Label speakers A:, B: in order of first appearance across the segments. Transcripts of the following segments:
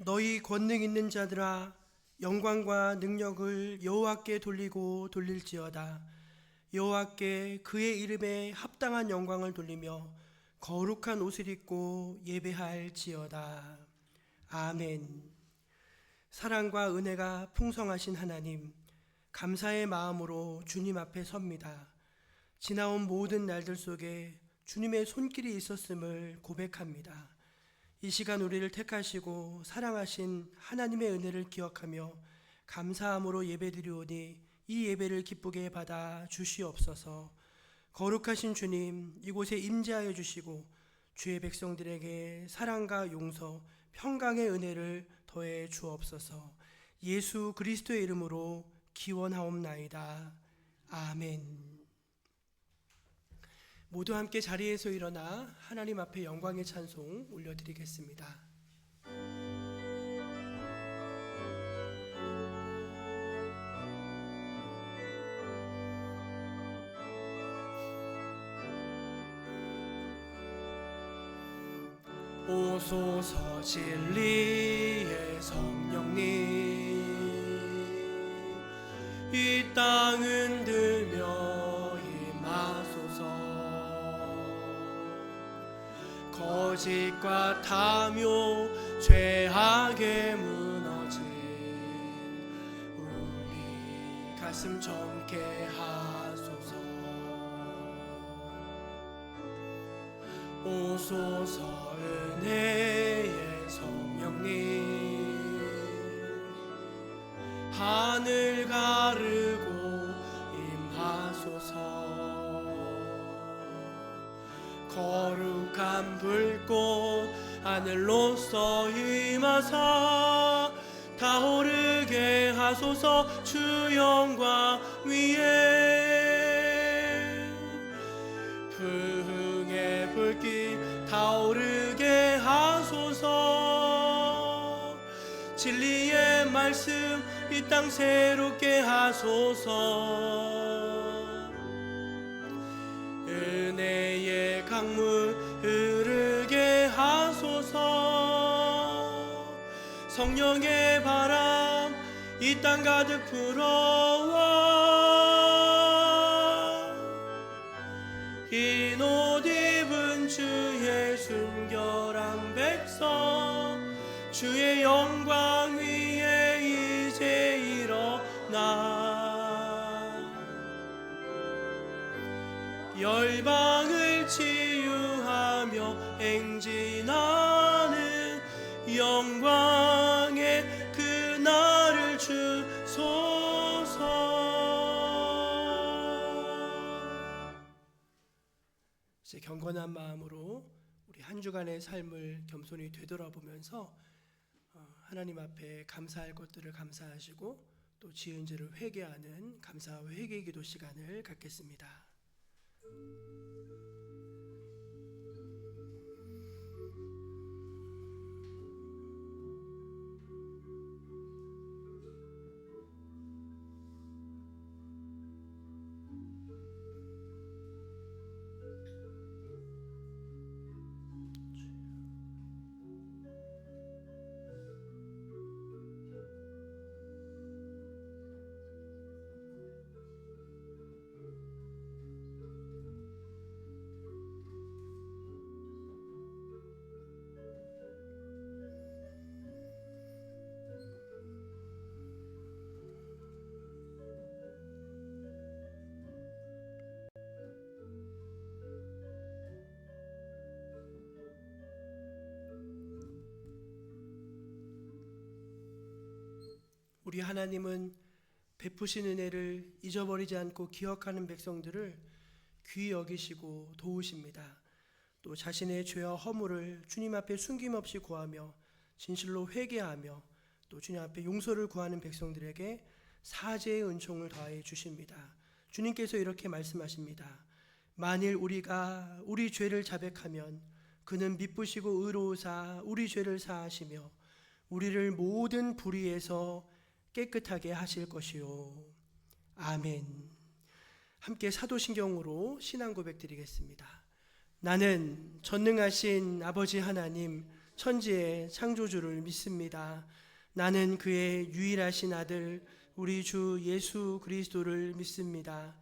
A: 너희 권능 있는 자들아 영광과 능력을 여호와께 돌리고 돌릴지어다. 여호와께 그의 이름에 합당한 영광을 돌리며 거룩한 옷을 입고 예배할지어다. 아멘. 사랑과 은혜가 풍성하신 하나님, 감사의 마음으로 주님 앞에 섭니다. 지나온 모든 날들 속에 주님의 손길이 있었음을 고백합니다. 이 시간 우리를 택하시고 사랑하신 하나님의 은혜를 기억하며 감사함으로 예배드리오니 이 예배를 기쁘게 받아 주시옵소서. 거룩하신 주님, 이곳에 임재하여 주시고 주의 백성들에게 사랑과 용서, 평강의 은혜를 더해 주옵소서. 예수 그리스도의 이름으로 기원하옵나이다. 아멘. 모두 함께 자리에서 일어나 하나님 앞에 영광의 찬송 올려드리겠습니다. 오소서 진리의 성령님, 이 땅 흔들며 임하소서. 거짓과 탐욕 죄악에 무너진 우리 가슴 젊게 하소서. 오소서 은혜의 성령님, 하늘 가르고 임하소서. 거룩한 불꽃 하늘로서 임하사 타오르게 하소서. 주 영광 위에 부흥의 불길 타오르게 하소서. 진리의 말씀 이 땅 새롭게 하소서. 은혜의 강물 흐르게 하소서. 성령의 바람 이 땅 가득 불어와 흰 옷 입은 주의 순결한 백성, 주의 영광 위에 이제 일어나 열방을 치유하며 행진하는 영광의 그날을 주소서. 이제 경건한 마음으로 우리 한 주간의 삶을 겸손히 되돌아보면서 하나님 앞에 감사할 것들을 감사하시고 또 지은 죄를 회개하는 감사와 회개 기도 시간을 갖겠습니다. 우리 하나님은 베푸신 은혜를 잊어버리지 않고 기억하는 백성들을 귀히 여기시고 도우십니다. 또 자신의 죄와 허물을 주님 앞에 숨김없이 구하며 진실로 회개하며 또 주님 앞에 용서를 구하는 백성들에게 사죄의 은총을 더하여 주십니다. 주님께서 이렇게 말씀하십니다. 만일 우리가 우리 죄를 자백하면 그는 미쁘시고 의로우사 우리 죄를 사하시며 우리를 모든 불의에서 깨끗하게 하실 것이요. 아멘. 함께 사도신경으로 신앙 고백 드리겠습니다. 나는 전능하신 아버지 하나님 천지의 창조주를 믿습니다. 나는 그의 유일하신 아들 우리 주 예수 그리스도를 믿습니다.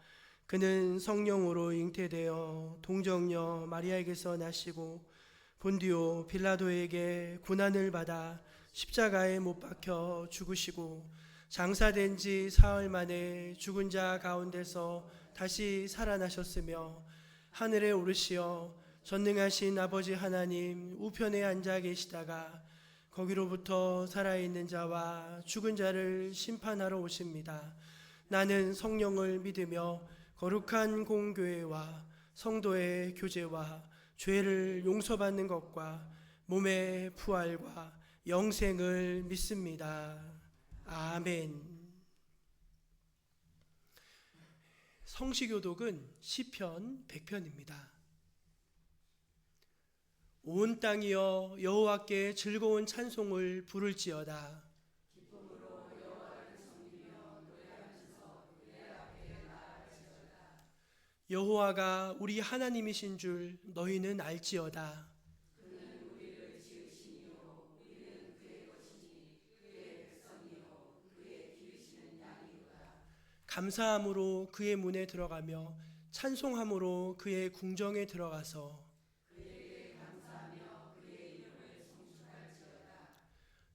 A: 그는 성령으로 잉태되어 동정녀 마리아에게서 나시고 본디오 빌라도에게 고난을 받아 십자가에 못 박혀 죽으시고 장사된 지 사흘 만에 죽은 자 가운데서 다시 살아나셨으며 하늘에 오르시어 전능하신 아버지 하나님 우편에 앉아 계시다가 거기로부터 살아있는 자와 죽은 자를 심판하러 오십니다. 나는 성령을 믿으며 거룩한 공교회와 성도의 교제와 죄를 용서받는 것과 몸의 부활과 영생을 믿습니다. 아멘. 성시교독은 시편 100편입니다. 온 땅이여 여호와께 즐거운 찬송을 부를지어다. 여호와가 우리 하나님이신 줄 너희는 알지어다. 감사함으로 그의 문에 들어가며 찬송함으로 그의 궁정에 들어가서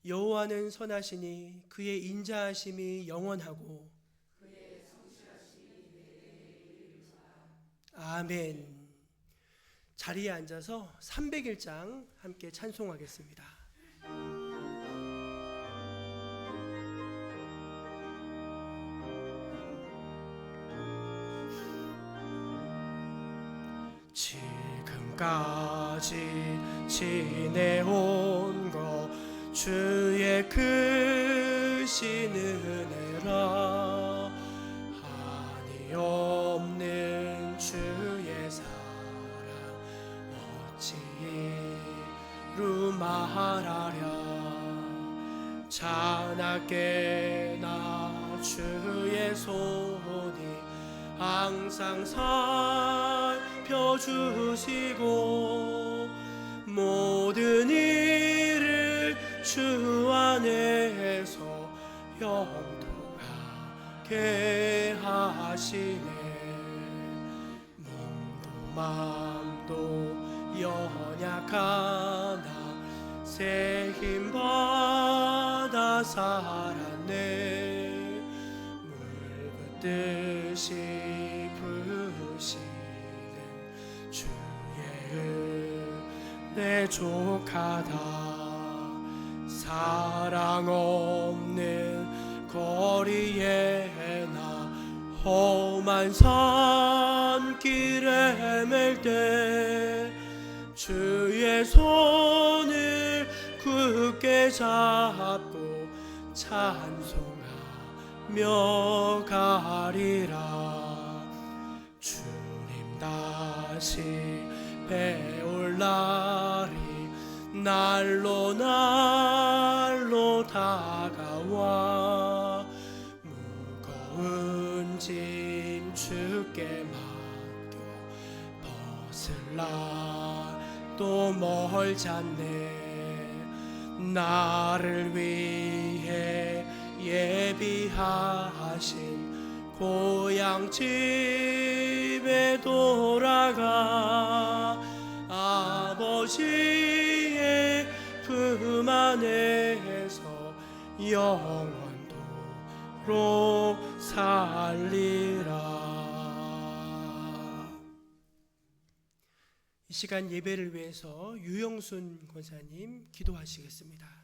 A: 여호와는 선하시니 그의 인자하심이 영원하고 아멘. 자리에 앉아서 301장 함께 찬송하겠습니다. 지금까지 지내온 것 주의 크신 은혜라 한이 없는 주의 사랑 어찌 이루 말하랴 자나깨나 주의 손이 항상 살펴주시고 모든 일을 주 안에서 영통하게 하시네 몸도 마음도 연약하나 새 힘받아 살았네 물 붓듯이 부으시는 주의 은혜 족하다 사랑 없는 거리에 나 험한 산길에 맬 때 주의 손을 굳게 잡고 찬송하며 가리라 주님 다시 배올 날이 날로 날로 다가와 무거운 짐 주께 맡겨 벗을 날도 멀잖네 나를 위해 예비하신 고향 집에 돌아가 아버지의 품 안에서 영원토록 살리라. 이 시간 예배를 위해서 유영순 권사님 기도하시겠습니다.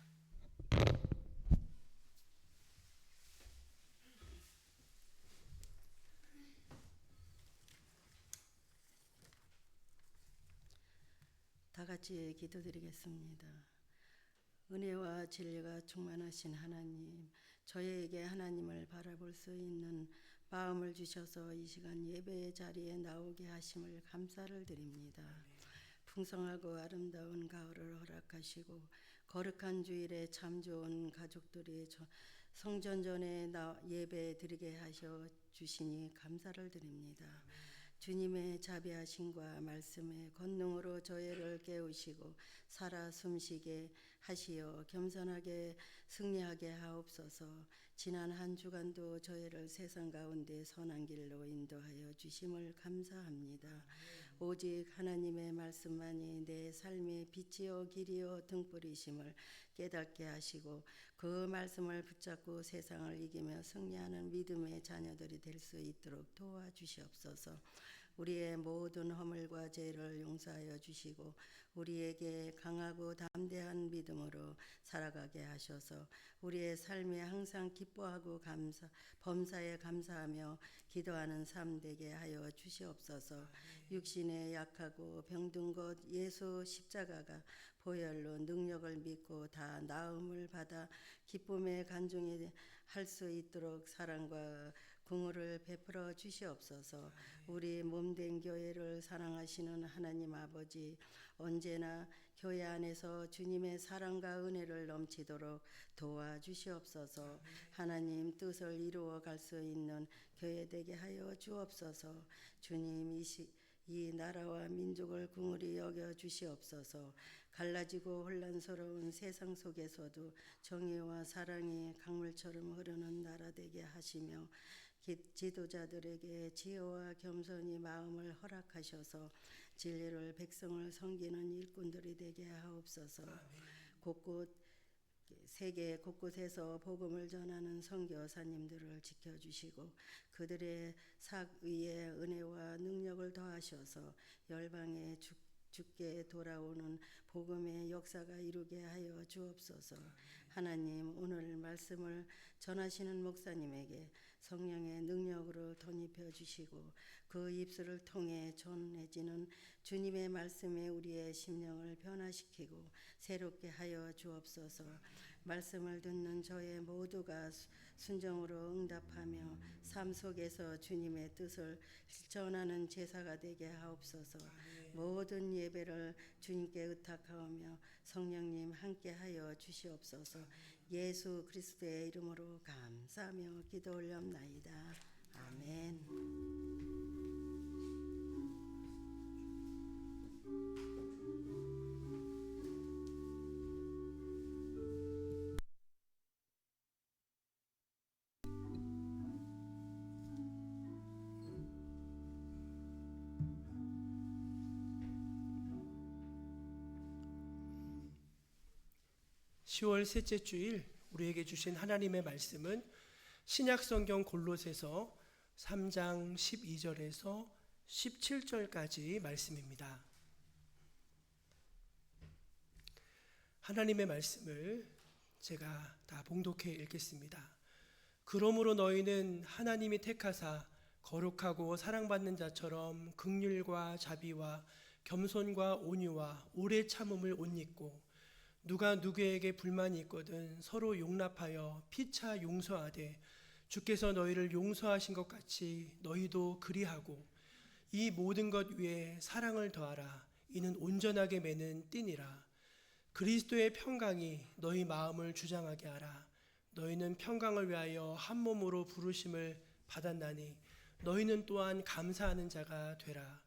B: 다 같이 기도드리겠습니다. 은혜와 진리가 충만하신 하나님, 저희에게 하나님을 바라볼 수 있는 마음을 주셔서 이 시간 예배의 자리에 나오게 하심을 감사를 드립니다. 풍성하고 아름다운 가을을 허락하시고 거룩한 주일에 참 좋은 가족들이 성전 전에 예배 드리게 하셔 주시니 감사를 드립니다. 주님의 자비하심과 말씀의 권능으로 저희를 깨우시고 살아 숨쉬게 하시어 겸손하게 승리하게 하옵소서. 지난 한 주간도 저희를 세상 가운데 선한 길로 인도하여 주심을 감사합니다. 오직 하나님의 말씀만이 내 삶의 빛이요 길이요 등불이심을 깨닫게 하시고 그 말씀을 붙잡고 세상을 이기며 승리하는 믿음의 자녀들이 될 수 있도록 도와주시옵소서. 우리의 모든 허물과 죄를 용서하여 주시고 우리에게 강하고 담대한 믿음으로 살아가게 하셔서 우리의 삶에 항상 기뻐하고 범사에 감사하며 기도하는 삶 되게 하여 주시옵소서. 육신에 약하고 병든 것 예수 십자가가 보혈로 능력을 믿고 다 나음을 받아 기쁨의 간증이 할 수 있도록 사랑과 긍휼을 베풀어 주시옵소서. 우리 몸된 교회를 사랑하시는 하나님 아버지, 언제나 교회 안에서 주님의 사랑과 은혜를 넘치도록 도와주시옵소서. 하나님 뜻을 이루어 갈 수 있는 교회 되게 하여 주옵소서. 주님 이 나라와 민족을 긍휼히 여겨 주시옵소서. 갈라지고 혼란스러운 세상 속에서도 정의와 사랑이 강물처럼 흐르는 나라 되게 하시며 지도자들에게 지혜와 겸손히 마음을 허락하셔서 진리를 백성을 섬기는 일꾼들이 되게 하옵소서. 세계 곳곳에서 복음을 전하는 선교사님들을 지켜주시고 그들의 사위의 은혜와 능력을 더하셔서 열방에 주께 돌아오는 복음의 역사가 이루게 하여 주옵소서. 하나님, 오늘 말씀을 전하시는 목사님에게 성령의 능력으로 덧입혀 주시고 그 입술을 통해 전해지는 주님의 말씀에 우리의 심령을 변화시키고 새롭게 하여 주옵소서. 말씀을 듣는 저의 모두가 순종으로 응답하며 삶 속에서 주님의 뜻을 실천하는 제사가 되게 하옵소서. 모든 예배를 주님께 의탁하오며 성령님 함께하여 주시옵소서. 예수 그리스도의 이름으로 감사하며 기도 올렵나이다. 아멘.
A: 10월 셋째 주일 우리에게 주신 하나님의 말씀은 신약성경 골로새서 3장 12절에서 17절까지 말씀입니다. 하나님의 말씀을 제가 다 봉독해 읽겠습니다. 그러므로 너희는 하나님이 택하사 거룩하고 사랑받는 자처럼 긍휼과 자비와 겸손과 온유와 오래 참음을 옷 입고 누가 누구에게 불만이 있거든 서로 용납하여 피차 용서하되 주께서 너희를 용서하신 것 같이 너희도 그리하고 이 모든 것 위에 사랑을 더하라. 이는 온전하게 매는 띠니라. 그리스도의 평강이 너희 마음을 주장하게 하라. 너희는 평강을 위하여 한 몸으로 부르심을 받았나니 너희는 또한 감사하는 자가 되라.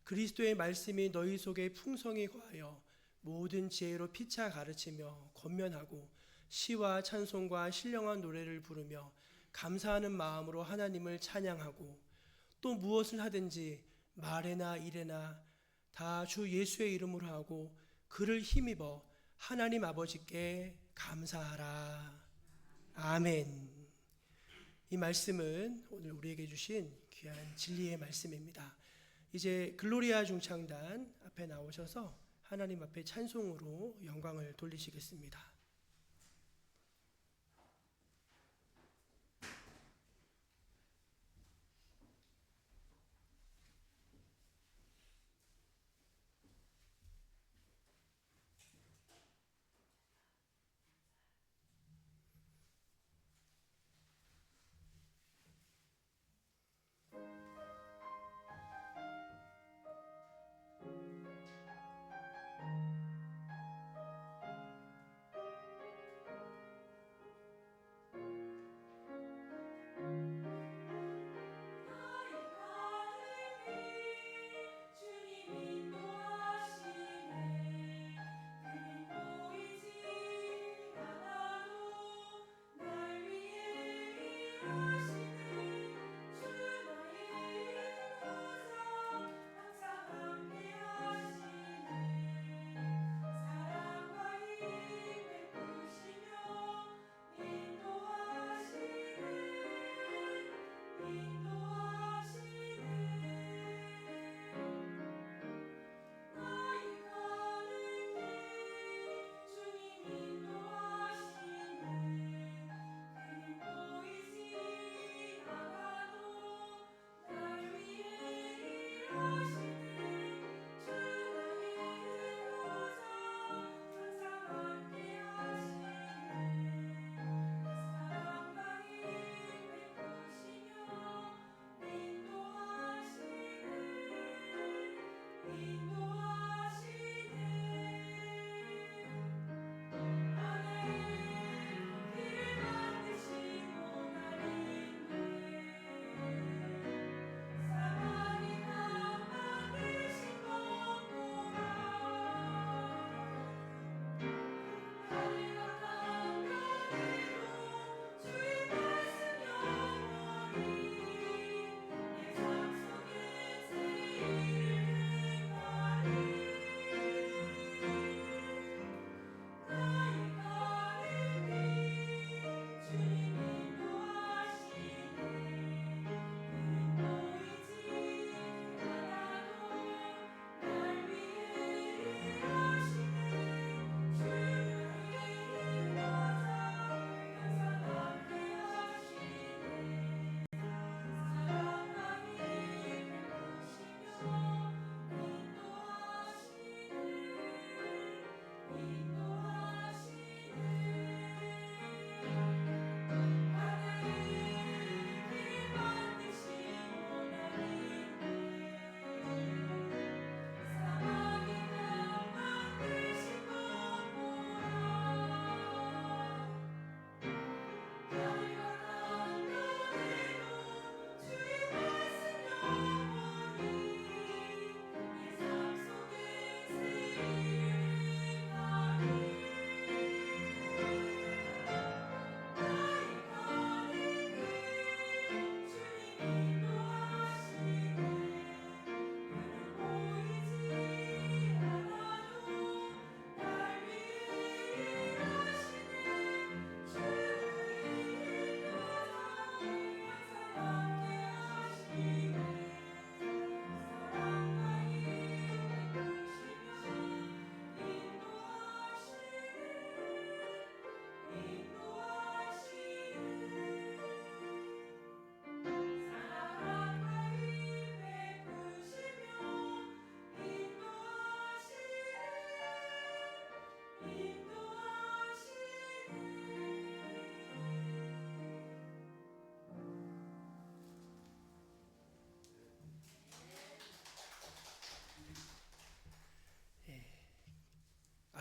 A: 그리스도의 말씀이 너희 속에 풍성히 거하여 모든 지혜로 피차 가르치며 권면하고 시와 찬송과 신령한 노래를 부르며 감사하는 마음으로 하나님을 찬양하고 또 무엇을 하든지 말에나 일에나 다 주 예수의 이름으로 하고 그를 힘입어 하나님 아버지께 감사하라. 아멘. 이 말씀은 오늘 우리에게 주신 귀한 진리의 말씀입니다. 이제 글로리아 중창단 앞에 나오셔서 하나님 앞에 찬송으로 영광을 돌리시겠습니다.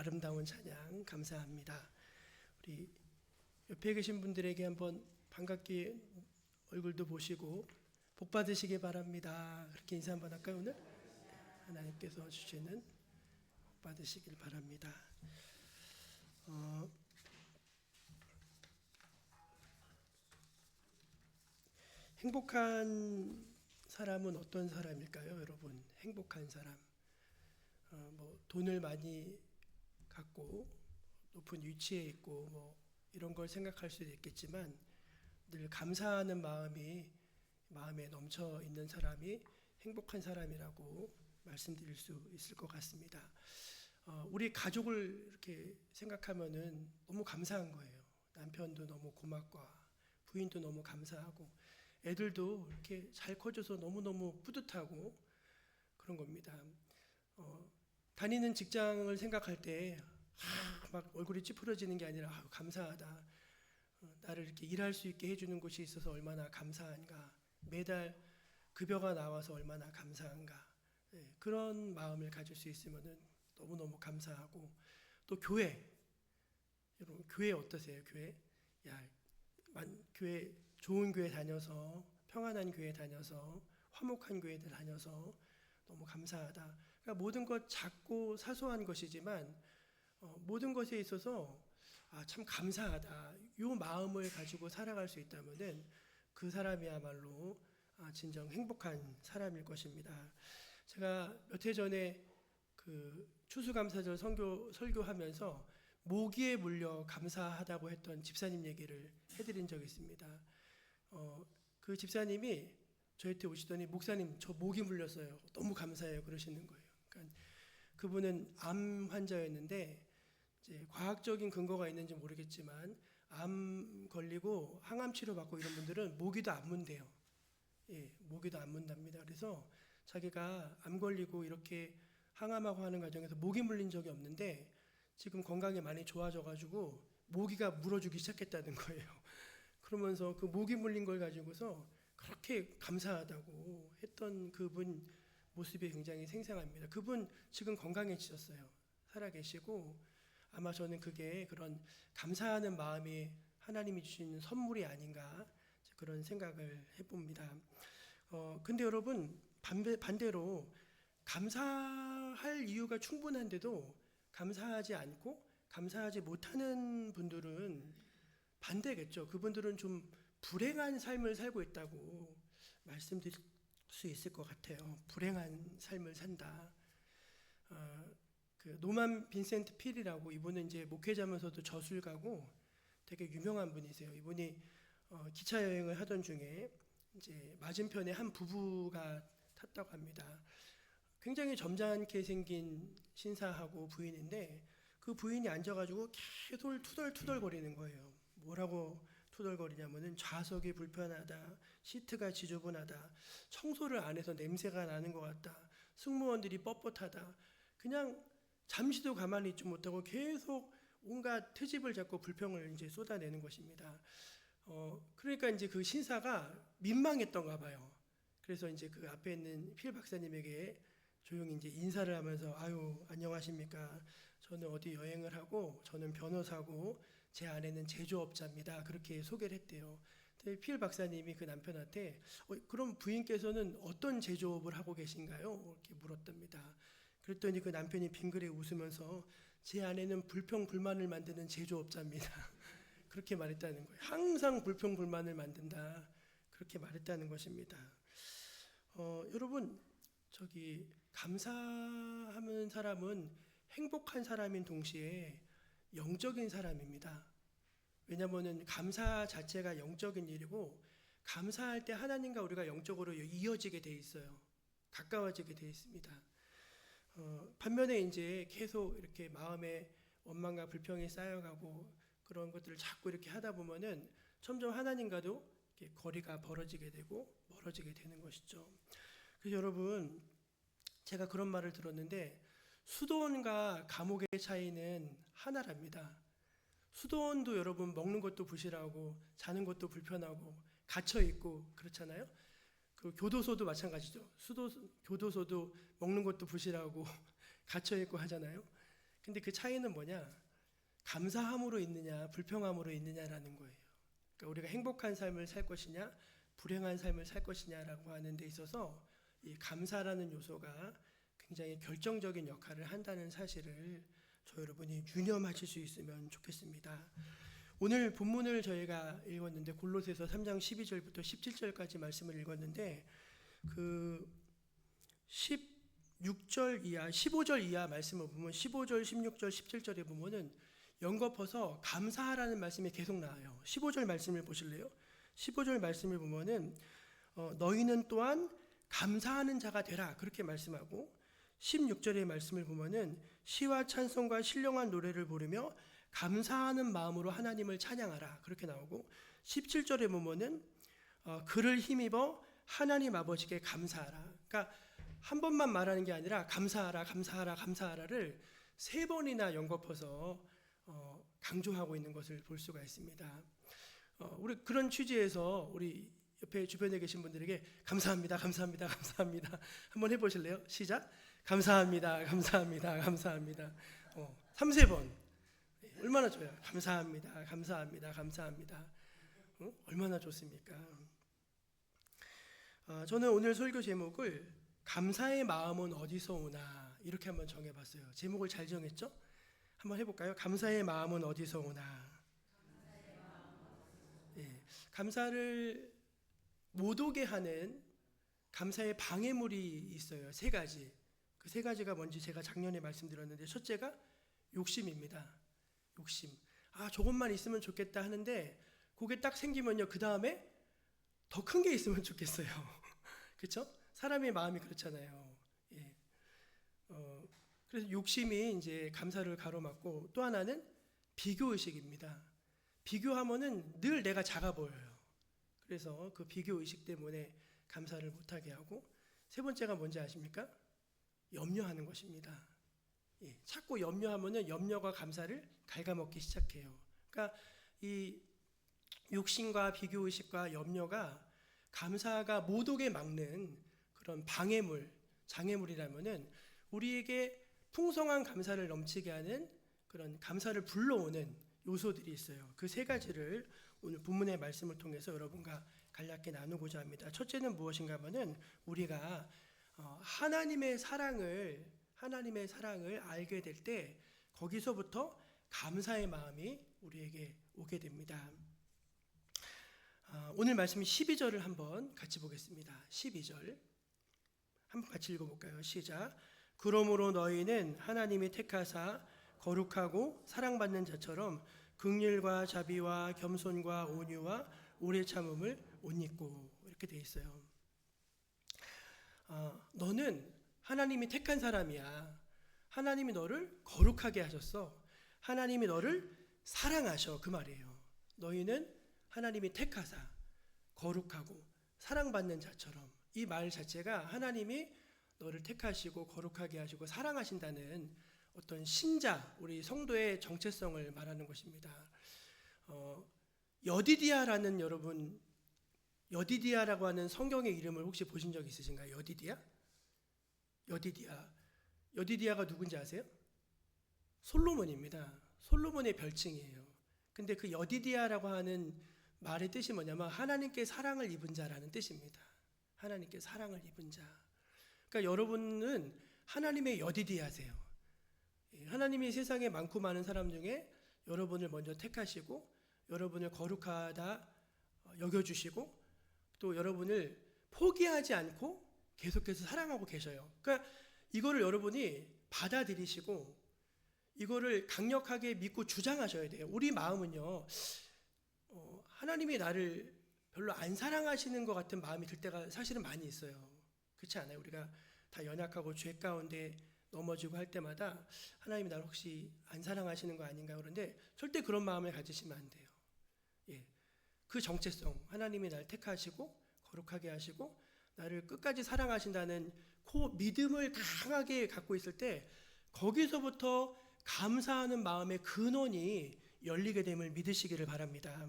A: 아름다운 찬양 감사합니다. 우리 옆에 계신 분들에게 한번 반갑게 얼굴도 보시고 복 받으시기 바랍니다. 그렇게 인사 한번 할까요? 오늘 하나님께서 주시는 복 받으시길 바랍니다. 행복한 사람은 어떤 사람일까요, 여러분? 행복한 사람, 뭐 돈을 많이 갖고 높은 위치에 있고 뭐 이런 걸 생각할 수도 있겠지만 늘 감사하는 마음에 넘쳐 있는 사람이 행복한 사람이라고 말씀드릴 수 있을 것 같습니다. 우리 가족을 이렇게 생각하면은 너무 감사한 거예요. 남편도 너무 고맙고 부인도 너무 감사하고 애들도 이렇게 잘 커져서 너무너무 뿌듯하고 그런 겁니다. 다니는 직장을 생각할 때 막 얼굴이 찌푸려지는 게 아니라 감사하다. 나를 이렇게 일할 수 있게 해주는 곳이 있어서 얼마나 감사한가. 매달 급여가 나와서 얼마나 감사한가. 그런 마음을 가질 수 있으면 너무너무 감사하고 또 교회. 여러분 교회 어떠세요? 교회? 교회 좋은 교회 다녀서 평안한 교회 다녀서 화목한 교회들 다녀서 너무 감사하다. 그러니까 모든 것 작고 사소한 것이지만 모든 것에 있어서 참 감사하다. 이 마음을 가지고 살아갈 수 있다면은 그 사람이야말로 진정 행복한 사람일 것입니다. 제가 몇 해 전에 그 추수감사절 설교하면서 모기에 물려 감사하다고 했던 집사님 얘기를 해드린 적이 있습니다. 그 집사님이 저한테 오시더니 목사님 저 모기 물렸어요. 너무 감사해요. 그러시는 거예요. 그러니까 그분은 암 환자였는데 이제 과학적인 근거가 있는지 모르겠지만 암 걸리고 항암 치료 받고 이런 분들은 모기도 안 문대요. 모기도 안 문답니다. 그래서 자기가 암 걸리고 이렇게 항암하고 하는 과정에서 모기 물린 적이 없는데 지금 건강이 많이 좋아져가지고 모기가 물어주기 시작했다는 거예요. 그러면서 그 모기 물린 걸 가지고서 그렇게 감사하다고 했던 그분 모습이 굉장히 생생합니다. 그분 지금 건강해지셨어요. 살아계시고 아마 저는 그게 그런 감사하는 마음이 하나님이 주시는 선물이 아닌가 그런 생각을 해봅니다. 근데 여러분 반대로 감사할 이유가 충분한데도 감사하지 않고 감사하지 못하는 분들은 반대겠죠. 그분들은 좀 불행한 삶을 살고 있다고 말씀드릴 수 있을 것 같아요. 불행한 삶을 산다. 그 노만 빈센트 필이라고 이분은 이제 목회자면서도 저술가고 되게 유명한 분이세요. 이분이 기차 여행을 하던 중에 이제 맞은편에 한 부부가 탔다고 합니다. 굉장히 점잖게 생긴 신사하고 부인인데 그 부인이 앉아가지고 계속 투덜투덜거리는 거예요. 뭐라고 투덜거리냐면은 좌석이 불편하다, 시트가 지저분하다, 청소를 안 해서 냄새가 나는 것 같다, 승무원들이 뻣뻣하다. 그냥 잠시도 가만히 있지 못하고 계속 온갖 트집을 잡고 불평을 이제 쏟아내는 것입니다. 그러니까 이제 그 신사가 민망했던가 봐요. 그래서 이제 그 앞에 있는 필 박사님에게 조용히 이제 인사를 하면서 안녕하십니까. 저는 어디 여행을 하고 저는 변호사고 제 아내는 제조업자입니다. 그렇게 소개를 했대요. 근데 필 박사님이 그 남편한테 그럼 부인께서는 어떤 제조업을 하고 계신가요? 이렇게 물었답니다. 그랬더니 그 남편이 빙그레 웃으면서 제 아내는 불평불만을 만드는 제조업자입니다. 그렇게 말했다는 거예요. 항상 불평불만을 만든다. 그렇게 말했다는 것입니다. 여러분 감사하는 사람은 행복한 사람인 동시에 영적인 사람입니다. 왜냐하면 감사 자체가 영적인 일이고 감사할 때 하나님과 우리가 영적으로 이어지게 돼 있어요. 가까워지게 돼 있습니다. 반면에 이제 계속 이렇게 마음에 원망과 불평이 쌓여가고 그런 것들을 자꾸 이렇게 하다 보면은 점점 하나님과도 이렇게 거리가 벌어지게 되고 멀어지게 되는 것이죠. 그래서 여러분 제가 그런 말을 들었는데 수도원과 감옥의 차이는 하나랍니다. 수도원도 여러분 먹는 것도 부실하고 자는 것도 불편하고 갇혀 있고 그렇잖아요. 그 교도소도 마찬가지죠. 교도소도 먹는 것도 부실하고 갇혀 있고 하잖아요. 근데 그 차이는 뭐냐? 감사함으로 있느냐, 불평함으로 있느냐라는 거예요. 그러니까 우리가 행복한 삶을 살 것이냐, 불행한 삶을 살 것이냐라고 하는 데 있어서 이 감사라는 요소가 굉장히 결정적인 역할을 한다는 사실을 저 여러분이 유념하실 수 있으면 좋겠습니다. 오늘 본문을 저희가 읽었는데 골로새서 3장 12절부터 17절까지 말씀을 읽었는데 그 16절 이하, 15절 이하 말씀을 보면 15절, 16절, 17절에 보면은 연거퍼서 감사하라는 말씀이 계속 나와요. 15절 말씀을 보실래요? 15절 말씀을 보면은 너희는 또한 감사하는 자가 되라 그렇게 말씀하고 16절의 말씀을 보면은 시와 찬송과 신령한 노래를 부르며 감사하는 마음으로 하나님을 찬양하라 그렇게 나오고 17절에 보면은 그를 힘입어 하나님 아버지께 감사하라. 그러니까 한 번만 말하는 게 아니라 감사하라, 감사하라, 감사하라를 3번이나 연거퍼서 강조하고 있는 것을 볼 수가 있습니다. 우리 그런 취지에서 우리 옆에 주변에 계신 분들에게 감사합니다, 감사합니다, 감사합니다 한번 해보실래요? 시작. 감사합니다, 감사합니다, 감사합니다. 3-4번 얼마나 좋아요. 감사합니다, 감사합니다, 감사합니다. 얼마나 좋습니까? 저는 오늘 설교 제목을 감사의 마음은 어디서 오나 이렇게 한번 정해봤어요. 제목을 잘 정했죠? 한번 해볼까요? 감사의 마음은 어디서 오나. 예, 감사를 못 오게 하는 감사의 방해물이 있어요. 3가지. 그 3가지가 뭔지 제가 작년에 말씀드렸는데 첫째가 욕심입니다. 욕심. 조금만 있으면 좋겠다 하는데 그게 딱 생기면요. 그 다음에 더 큰 게 있으면 좋겠어요. 그렇죠? 사람의 마음이 그렇잖아요. 예. 그래서 욕심이 이제 감사를 가로막고 또 하나는 비교의식입니다. 비교하면은 늘 내가 작아 보여요. 그래서 그 비교의식 때문에 감사를 못하게 하고 3번째가 뭔지 아십니까? 염려하는 것입니다. 예, 자꾸 염려하면은 염려가 감사를 갉아먹기 시작해요. 그러니까 이 욕심과 비교의식과 염려가 감사가 못 오게 막는 그런 방해물, 장애물이라면은 우리에게 풍성한 감사를 넘치게 하는 그런 감사를 불러오는 요소들이 있어요. 그 3가지를 오늘 본문의 말씀을 통해서 여러분과 간략히 나누고자 합니다. 첫째는 무엇인가 하면은 우리가 하나님의 사랑을 알게 될 때 거기서부터 감사의 마음이 우리에게 오게 됩니다. 오늘 말씀 12절을 한번 같이 보겠습니다. 12절 한번 같이 읽어볼까요? 시작. 그러므로 너희는 하나님이 택하사 거룩하고 사랑받는 자처럼 긍휼과 자비와 겸손과 온유와 오래 참음을 옷 입고 이렇게 돼 있어요. 너는 하나님이 택한 사람이야. 하나님이 너를 거룩하게 하셨어. 하나님이 너를 사랑하셔 그 말이에요. 너희는 하나님이 택하사 거룩하고 사랑받는 자처럼 이 말 자체가 하나님이 너를 택하시고 거룩하게 하시고 사랑하신다는 어떤 신자, 우리 성도의 정체성을 말하는 것입니다. 여디디아라는 여러분, 여디디아라고 하는 성경의 이름을 혹시 보신 적 있으신가요? 여디디아? 여디디아가 누군지 아세요? 솔로몬입니다. 솔로몬의 별칭이에요. 근데 그 여디디아라고 하는 말의 뜻이 뭐냐면 하나님께 사랑을 입은 자라는 뜻입니다. 하나님께 사랑을 입은 자. 그러니까 여러분은 하나님의 여디디아세요. 하나님이 세상에 많고 많은 사람 중에 여러분을 먼저 택하시고 여러분을 거룩하다 여겨주시고 또 여러분을 포기하지 않고 계속해서 사랑하고 계셔요. 그러니까 이거를 여러분이 받아들이시고 이거를 강력하게 믿고 주장하셔야 돼요. 우리 마음은요, 하나님이 나를 별로 안 사랑하시는 것 같은 마음이 들 때가 사실은 많이 있어요. 그렇지 않아요? 우리가 다 연약하고 죄 가운데 넘어지고 할 때마다 하나님이 나를 혹시 안 사랑하시는 거 아닌가 그런데 절대 그런 마음을 가지시면 안 돼요. 예, 그 정체성, 하나님이 나를 택하시고 거룩하게 하시고 나를 끝까지 사랑하신다는 그 믿음을 강하게 갖고 있을 때 거기서부터 감사하는 마음의 근원이 열리게 됨을 믿으시기를 바랍니다.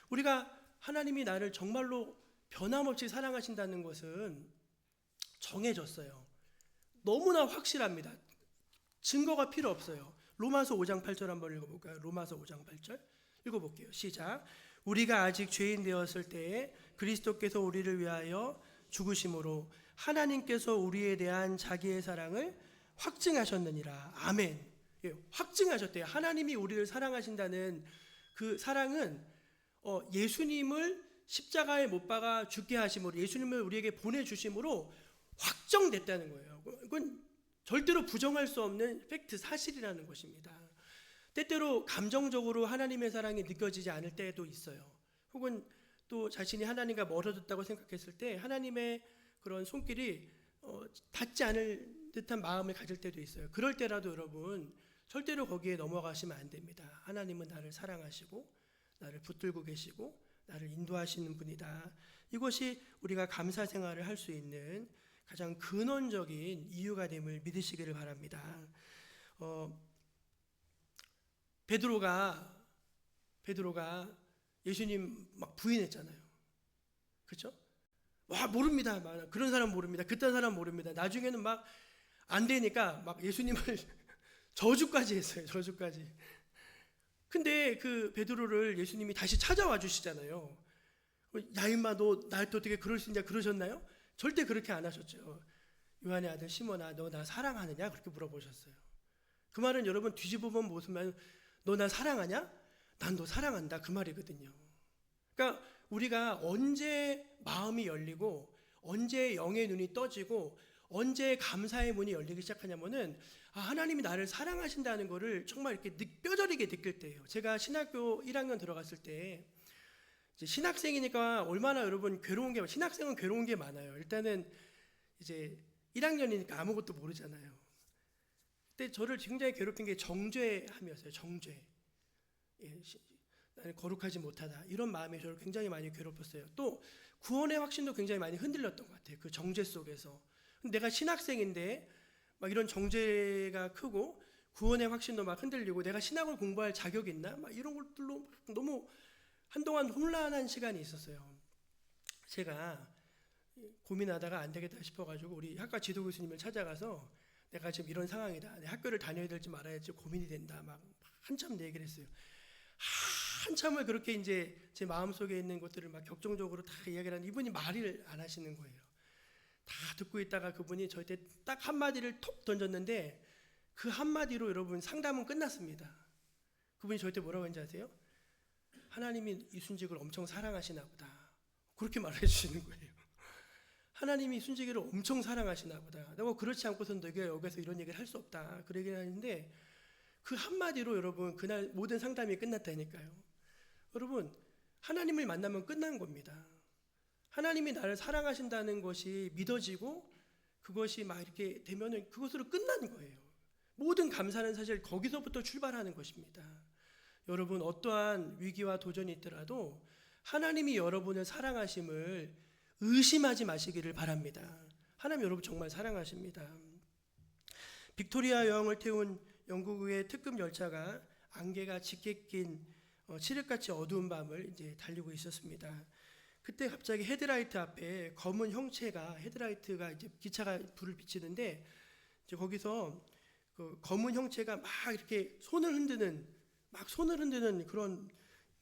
A: 우리가 하나님이 나를 정말로 변함없이 사랑하신다는 것은 정해졌어요. 너무나 확실합니다. 증거가 필요 없어요. 로마서 5장 8절 한번 읽어볼까요? 로마서 5장 8절 읽어볼게요. 시작. 우리가 아직 죄인 되었을 때에 그리스도께서 우리를 위하여 죽으심으로 하나님께서 우리에 대한 자기의 사랑을 확증하셨느니라. 아멘. 예, 확증하셨대요. 하나님이 우리를 사랑하신다는 그 사랑은 예수님을 십자가에 못 박아 죽게 하심으로, 예수님을 우리에게 보내주심으로 확정됐다는 거예요. 그건 절대로 부정할 수 없는 팩트, 사실이라는 것입니다. 때때로 감정적으로 하나님의 사랑이 느껴지지 않을 때도 있어요. 혹은 또 자신이 하나님과 멀어졌다고 생각했을 때 하나님의 그런 손길이 닿지 않을 듯한 마음을 가질 때도 있어요. 그럴 때라도 여러분 절대로 거기에 넘어가시면 안 됩니다. 하나님은 나를 사랑하시고 나를 붙들고 계시고 나를 인도하시는 분이다. 이것이 우리가 감사 생활을 할 수 있는 가장 근원적인 이유가 됨을 믿으시기를 바랍니다. 베드로가 예수님 막 부인했잖아요. 그렇죠? 와, 모릅니다. 그런 사람 모릅니다. 그딴 사람 모릅니다. 나중에는 막 안 되니까 막 예수님을 저주까지 했어요. 저주까지. 근데 그 베드로를 예수님이 다시 찾아와 주시잖아요. 야 임마, 너 나한테 어떻게 그럴 수 있냐 그러셨나요? 절대 그렇게 안 하셨죠. 요한의 아들 시몬아, 너 나 사랑하느냐? 그렇게 물어보셨어요. 그 말은 여러분 뒤집어본 무슨 말, 너 나 사랑하냐? 난 너 사랑한다, 그 말이거든요. 그러니까 우리가 언제 마음이 열리고 언제 영의 눈이 떠지고 언제 감사의 문이 열리기 시작하냐면은 하나님이 나를 사랑하신다는 거를 정말 이렇게 뼈저리게 느낄 때예요. 제가 신학교 1학년 들어갔을 때 이제 신학생이니까 얼마나 여러분 괴로운 게, 신학생은 괴로운 게 많아요. 일단은 이제 1학년이니까 아무것도 모르잖아요. 그때 저를 굉장히 괴롭힌 게 정죄함이었어요. 정죄. 예, 나는 거룩하지 못하다, 이런 마음이 저를 굉장히 많이 괴롭혔어요. 또 구원의 확신도 굉장히 많이 흔들렸던 것 같아요. 그 정죄 속에서. 내가 신학생인데 막 이런 정죄가 크고 구원의 확신도 막 흔들리고 내가 신학을 공부할 자격이 있나? 막 이런 것들로 너무 한동안 혼란한 시간이 있었어요. 제가 고민하다가 안 되겠다 싶어가지고 우리 학과 지도 교수님을 찾아가서 내가 지금 이런 상황이다, 내 학교를 다녀야 될지 말아야 될지 고민이 된다, 막 한참 얘기를 했어요. 한참을 그렇게 이제 제 마음속에 있는 것들을 막 격정적으로 다 이야기를 하는데 이분이 말을 안 하시는 거예요. 다 듣고 있다가 그분이 저한테 딱 한마디를 톡 던졌는데 그 한마디로 여러분 상담은 끝났습니다. 그분이 저한테 뭐라고 했는지 아세요? 하나님이 이순직을 엄청 사랑하시나 보다, 그렇게 말해 주시는 거예요. 하나님이 이순직을 엄청 사랑하시나 보다. 내가 그렇지 않고서는 너가 여기서 이런 얘기를 할 수 없다, 그 얘기를 하는데 그 한마디로 여러분 그날 모든 상담이 끝났다니까요. 여러분 하나님을 만나면 끝난 겁니다. 하나님이 나를 사랑하신다는 것이 믿어지고 그것이 막 이렇게 되면은 그것으로 끝난 거예요. 모든 감사는 사실 거기서부터 출발하는 것입니다. 여러분 어떠한 위기와 도전이 있더라도 하나님이 여러분을 사랑하심을 의심하지 마시기를 바랍니다. 하나님 여러분 정말 사랑하십니다. 빅토리아 여왕을 태운 영국의 특급 열차가 안개가 짙게 낀 칠흑같이 어두운 밤을 이제 달리고 있었습니다. 그때 갑자기 헤드라이트 앞에 검은 형체가, 헤드라이트가 이제 기차가 불을 비치는데 이제 거기서 그 검은 형체가 막 이렇게 손을 흔드는 그런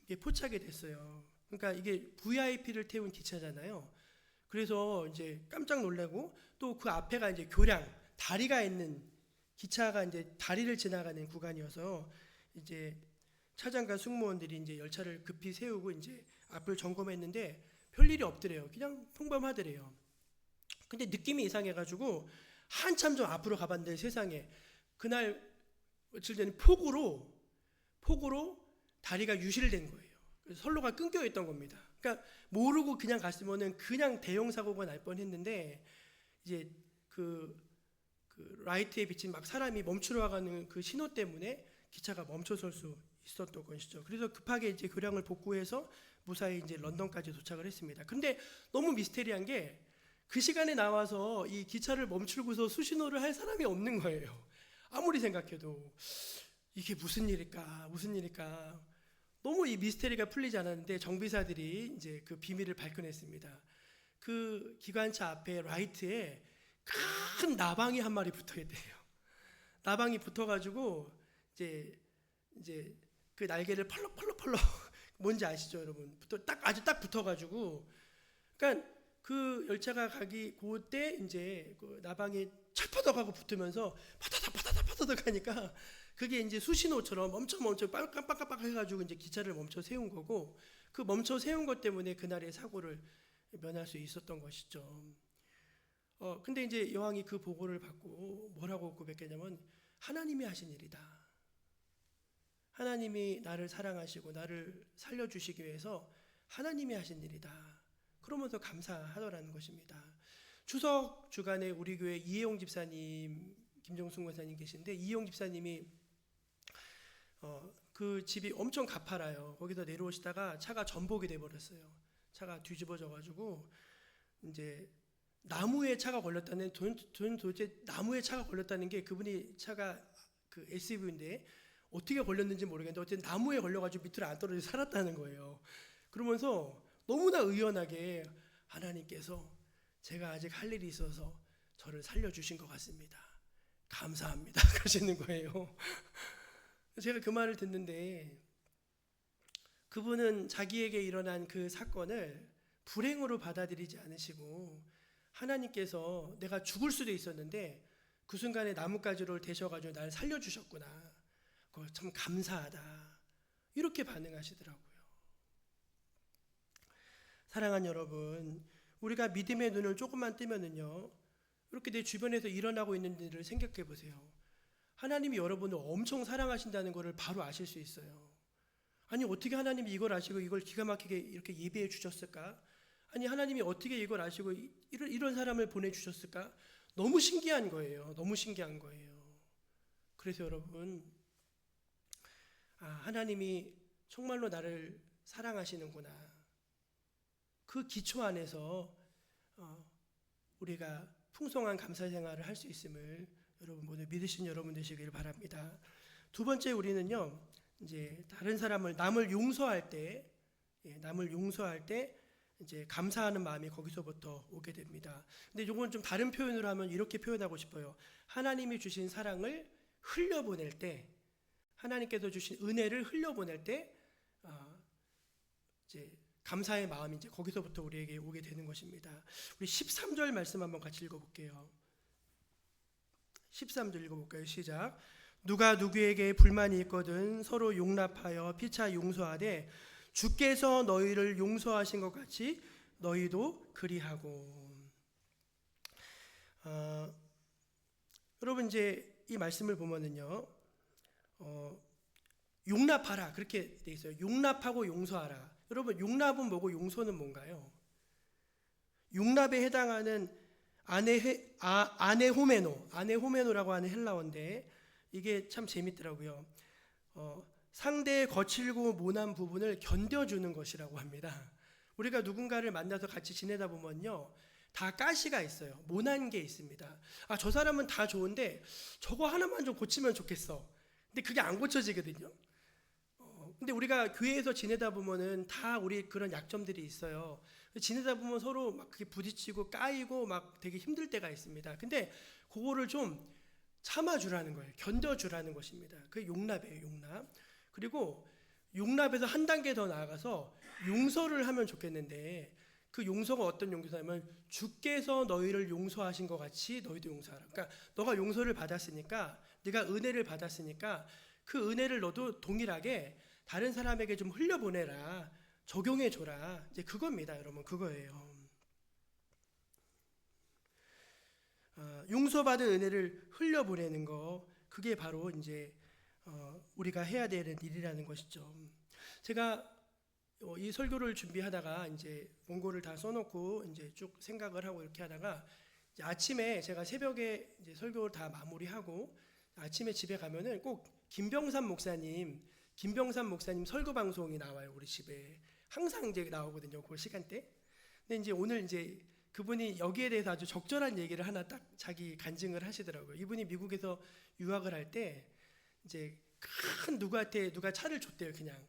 A: 게 포착이 됐어요. 그러니까 이게 VIP를 태운 기차잖아요. 그래서 이제 깜짝 놀라고, 또 그 앞에가 이제 교량, 다리가 있는 기차가 이제 다리를 지나가는 구간이어서 이제 차장과 승무원들이 이제 열차를 급히 세우고 이제 앞을 점검했는데 별일이 없더래요. 그냥 평범하더래요. 근데 느낌이 이상해가지고 한참 좀 앞으로 가봤는데 세상에 그날 며칠 전에 폭우로 다리가 유실된 거예요. 그래서 선로가 끊겨 있던 겁니다. 그러니까 모르고 그냥 갔으면은 그냥 대형 사고가 날 뻔했는데 이제 그 라이트에 비친 막 사람이 멈추러 가는 그 신호 때문에 기차가 멈춰설 수 있었던 것이죠. 그래서 급하게 이제 교량을 복구해서 무사히 이제 런던까지 도착을 했습니다. 근데 너무 미스테리한 게 그 시간에 나와서 이 기차를 멈추고서 수신호를 할 사람이 없는 거예요. 아무리 생각해도 이게 무슨 일일까? 너무 이 미스테리가 풀리지 않았는데 정비사들이 이제 그 비밀을 발견했습니다. 그 기관차 앞에 라이트에 큰 나방이 한 마리 붙어 있대요. 나방이 붙어가지고 이제 그 날개를 펄럭펄럭 뭔지 아시죠, 여러분? 아주 딱 붙어가지고, 그러니까 그 열차가 가기 그때 이제 그 나방이 철퍼덕하고 붙으면서 파다닥 하니까 그게 이제 수신호처럼 멈춰 깜빡깜빡 해가지고 이제 기차를 멈춰 세운 거고, 그 멈춰 세운 것 때문에 그날의 사고를 면할 수 있었던 것이죠. 근데 이제 여왕이 그 보고를 받고 뭐라고 고백했냐면, 하나님이 하신 일이다. 하나님이 나를 사랑하시고 나를 살려주시기 위해서 하나님이 하신 일이다. 그러면서 감사하더라는 것입니다. 추석 주간에 우리 교회 이혜용 집사님, 김정순 권사님 계신데, 이혜용 집사님이 그 집이 엄청 가파라요. 거기서 내려오시다가 차가 전복이 돼버렸어요. 차가 뒤집어져가지고 이제 나무에 차가 걸렸다는, 도대체 나무에 차가 걸렸다는 게, 그분이 차가 그 SUV인데 어떻게 걸렸는지 모르겠는데 어쨌든 나무에 걸려가지고 밑으로 안 떨어져 살았다는 거예요. 그러면서 너무나 의연하게, 하나님께서 제가 아직 할 일이 있어서 저를 살려주신 것 같습니다. 감사합니다. 그러시는 거예요. 제가 그 말을 듣는데, 그분은 자기에게 일어난 그 사건을 불행으로 받아들이지 않으시고, 하나님께서 내가 죽을 수도 있었는데 그 순간에 나뭇가지를 대셔가지고 나를 살려주셨구나, 그거 참 감사하다, 이렇게 반응하시더라고요. 사랑하는 여러분, 우리가 믿음의 눈을 조금만 뜨면은요, 이렇게 내 주변에서 일어나고 있는 일을 생각해 보세요. 하나님이 여러분을 엄청 사랑하신다는 것을 바로 아실 수 있어요. 아니, 어떻게 하나님이 이걸 아시고 이걸 기가 막히게 이렇게 예배해 주셨을까? 아니, 하나님이 어떻게 이걸 아시고 이런 사람을 보내주셨을까? 너무 신기한 거예요. 너무 신기한 거예요. 그래서 여러분, 하나님이 정말로 나를 사랑하시는구나, 그 기초 안에서 우리가 풍성한 감사 생활을 할 수 있음을 여러분 모두 믿으신 여러분 되시길 바랍니다. 두 번째, 우리는요, 이제 다른 사람을, 남을 용서할 때 이제 감사하는 마음이 거기서부터 오게 됩니다. 근데 이건 좀 다른 표현으로 하면 이렇게 표현하고 싶어요. 하나님이 주신 사랑을 흘려보낼 때, 하나님께서 주신 은혜를 흘려보낼 때 이제 감사의 마음이 이제 거기서부터 우리에게 오게 되는 것입니다. 우리 13절 말씀 한번 같이 읽어볼게요. 13절 읽어볼까요? 시작. 누가 누구에게 불만이 있거든 서로 용납하여 피차 용서하되 주께서 너희를 용서하신 것 같이 너희도 그리하고. 여러분, 이제 이 말씀을 보면은요, 용납하라, 그렇게 돼 있어요. 용납하고 용서하라. 여러분, 용납은 뭐고 용서는 뭔가요? 용납에 해당하는 아네호메노라고 하는 헬라어인데, 이게 참 재밌더라고요. 상대의 거칠고 모난 부분을 견뎌주는 것이라고 합니다. 우리가 누군가를 만나서 같이 지내다 보면요, 다 가시가 있어요. 모난 게 있습니다. 저 사람은 다 좋은데 저거 하나만 좀 고치면 좋겠어. 근데 그게 안 고쳐지거든요. 근데 우리가 교회에서 지내다 보면은 다 우리 그런 약점들이 있어요. 지내다 보면 서로 막 그게 부딪히고 까이고 막 되게 힘들 때가 있습니다. 근데 그거를 좀 참아주라는 거예요. 견뎌주라는 것입니다. 그게 용납이에요, 용납. 그리고 용납에서 한 단계 더 나아가서 용서를 하면 좋겠는데, 그 용서가 어떤 용서냐면 주께서 너희를 용서하신 것 같이 너희도 용서하라. 그러니까 너가 용서를 받았으니까, 네가 은혜를 받았으니까 그 은혜를 너도 동일하게 다른 사람에게 좀 흘려보내라, 적용해줘라. 이제 그겁니다, 여러분. 그거예요. 용서받은 은혜를 흘려보내는 거, 그게 바로 이제 우리가 해야 되는 일이라는 것이죠. 제가 이 설교를 준비하다가 이제 원고를 다 써놓고 이제 쭉 생각을 하고 이렇게 하다가, 이제 아침에 제가 새벽에 이제 설교를 다 마무리하고 아침에 집에 가면은 꼭 김병삼 목사님 설교 방송이 나와요. 우리 집에 항상 이제 나오거든요, 그 시간대. 근데 이제 오늘 이제 그분이 여기에 대해서 아주 적절한 얘기를 하나 딱 자기 간증을 하시더라고요. 이분이 미국에서 유학을 할 때 이제 큰 누구한테 누가 차를 줬대요, 그냥.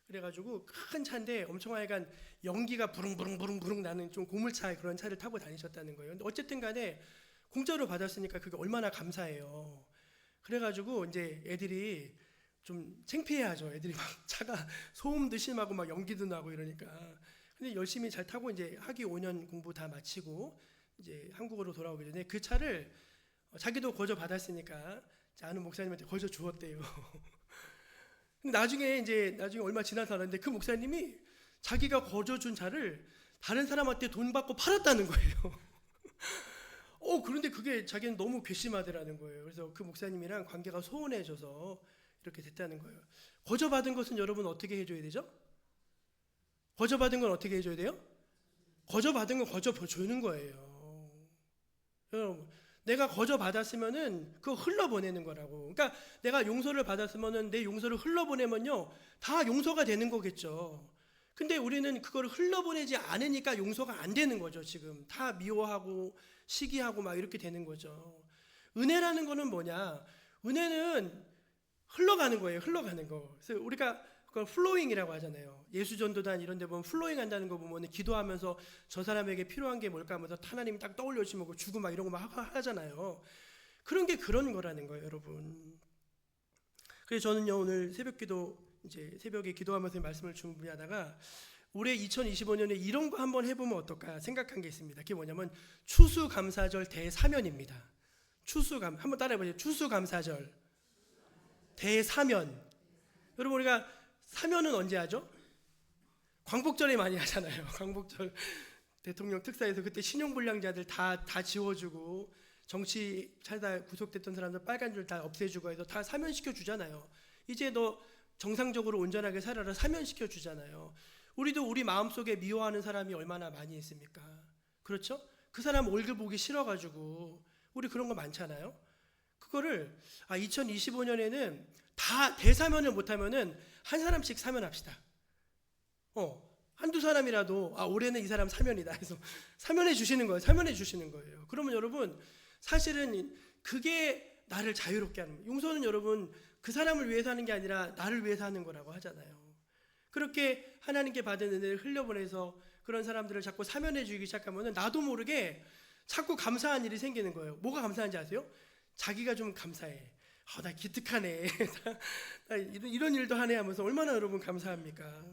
A: 그래가지고 큰 차인데 엄청 하여간 연기가 부릉부릉 나는 좀 고물차, 그런 차를 타고 다니셨다는 거예요. 근데 어쨌든 간에 공짜로 받았으니까 그게 얼마나 감사해요. 그래가지고 이제 애들이 좀 창피해하죠. 애들이 막 차가 소음도 심하고 막 연기도 나고 이러니까. 근데 열심히 잘 타고 이제 학위 5년 공부 다 마치고 이제 한국으로 돌아오기 전에 그 차를 자기도 거저 받았으니까 아는 목사님한테 거저 주었대요. 근데 나중에 얼마 지나서 알았는데 그 목사님이 자기가 거저 준 차를 다른 사람한테 돈 받고 팔았다는 거예요. 그런데 그게 자기는 너무 괘씸하더라는 거예요. 그래서 그 목사님이랑 관계가 소원해져서 이렇게 됐다는 거예요. 거저 받은 것은 여러분 어떻게 해줘야 되죠? 거저 받은 건 어떻게 해줘야 돼요? 거저 받은 건 거저 주는 거예요. 여러분, 내가 거저 받았으면은 그거 흘러보내는 거라고. 그러니까 내가 용서를 받았으면은 내 용서를 흘러보내면요 다 용서가 되는 거겠죠. 근데 우리는 그걸 흘러보내지 않으니까 용서가 안 되는 거죠. 지금 다 미워하고 시기하고 막 이렇게 되는 거죠. 은혜라는 거는 뭐냐? 은혜는 흘러가는 거예요. 흘러가는 거. 그래서 우리가 그걸 플로잉이라고 하잖아요. 예수전도단 이런 데 보면 플로잉 한다는 거 보면 기도하면서 저 사람에게 필요한 게 뭘까 하면서 하나님이 딱 떠올려주면 주고 막 이런 거 막 하잖아요. 그런 게 그런 거라는 거예요, 여러분. 그래서 저는요 오늘 새벽에 기도하면서 말씀을 준비하다가 올해 2025년에 이런 거 한번 해보면 어떨까 생각한 게 있습니다. 그게 뭐냐면 추수감사절 대사면입니다. 한번 따라해보세요. 추수감사절 대사면. 여러분 우리가 사면은 언제 하죠? 광복절에 많이 하잖아요. 광복절 대통령 특사에서 그때 신용불량자들 다 지워주고 정치 살다 구속됐던 사람들 빨간 줄 다 없애주고 해서 다 사면시켜 주잖아요. 이제 너 정상적으로 온전하게 살아라 사면시켜 주잖아요. 우리도 우리 마음속에 미워하는 사람이 얼마나 많이 있습니까? 그렇죠? 그 사람 얼굴 보기 싫어가지고 우리 그런 거 많잖아요. 그거를 2025년에는 다 대사면을 못하면은 한 사람씩 사면합시다. 한두 사람이라도 올해는 이 사람 사면이다 해서 사면해 주시는 거예요. 사면해 주시는 거예요. 그러면 여러분 사실은 그게 나를 자유롭게 하는 거예요. 용서는 여러분 그 사람을 위해서 하는 게 아니라 나를 위해서 하는 거라고 하잖아요. 그렇게 하나님께 받은 은혜를 흘려보내서 그런 사람들을 자꾸 사면해 주기 시작하면 나도 모르게 자꾸 감사한 일이 생기는 거예요. 뭐가 감사한지 아세요? 자기가 좀 감사해. 나 기특하네. 나 이런 일도 하네 하면서 얼마나 여러분 감사합니까?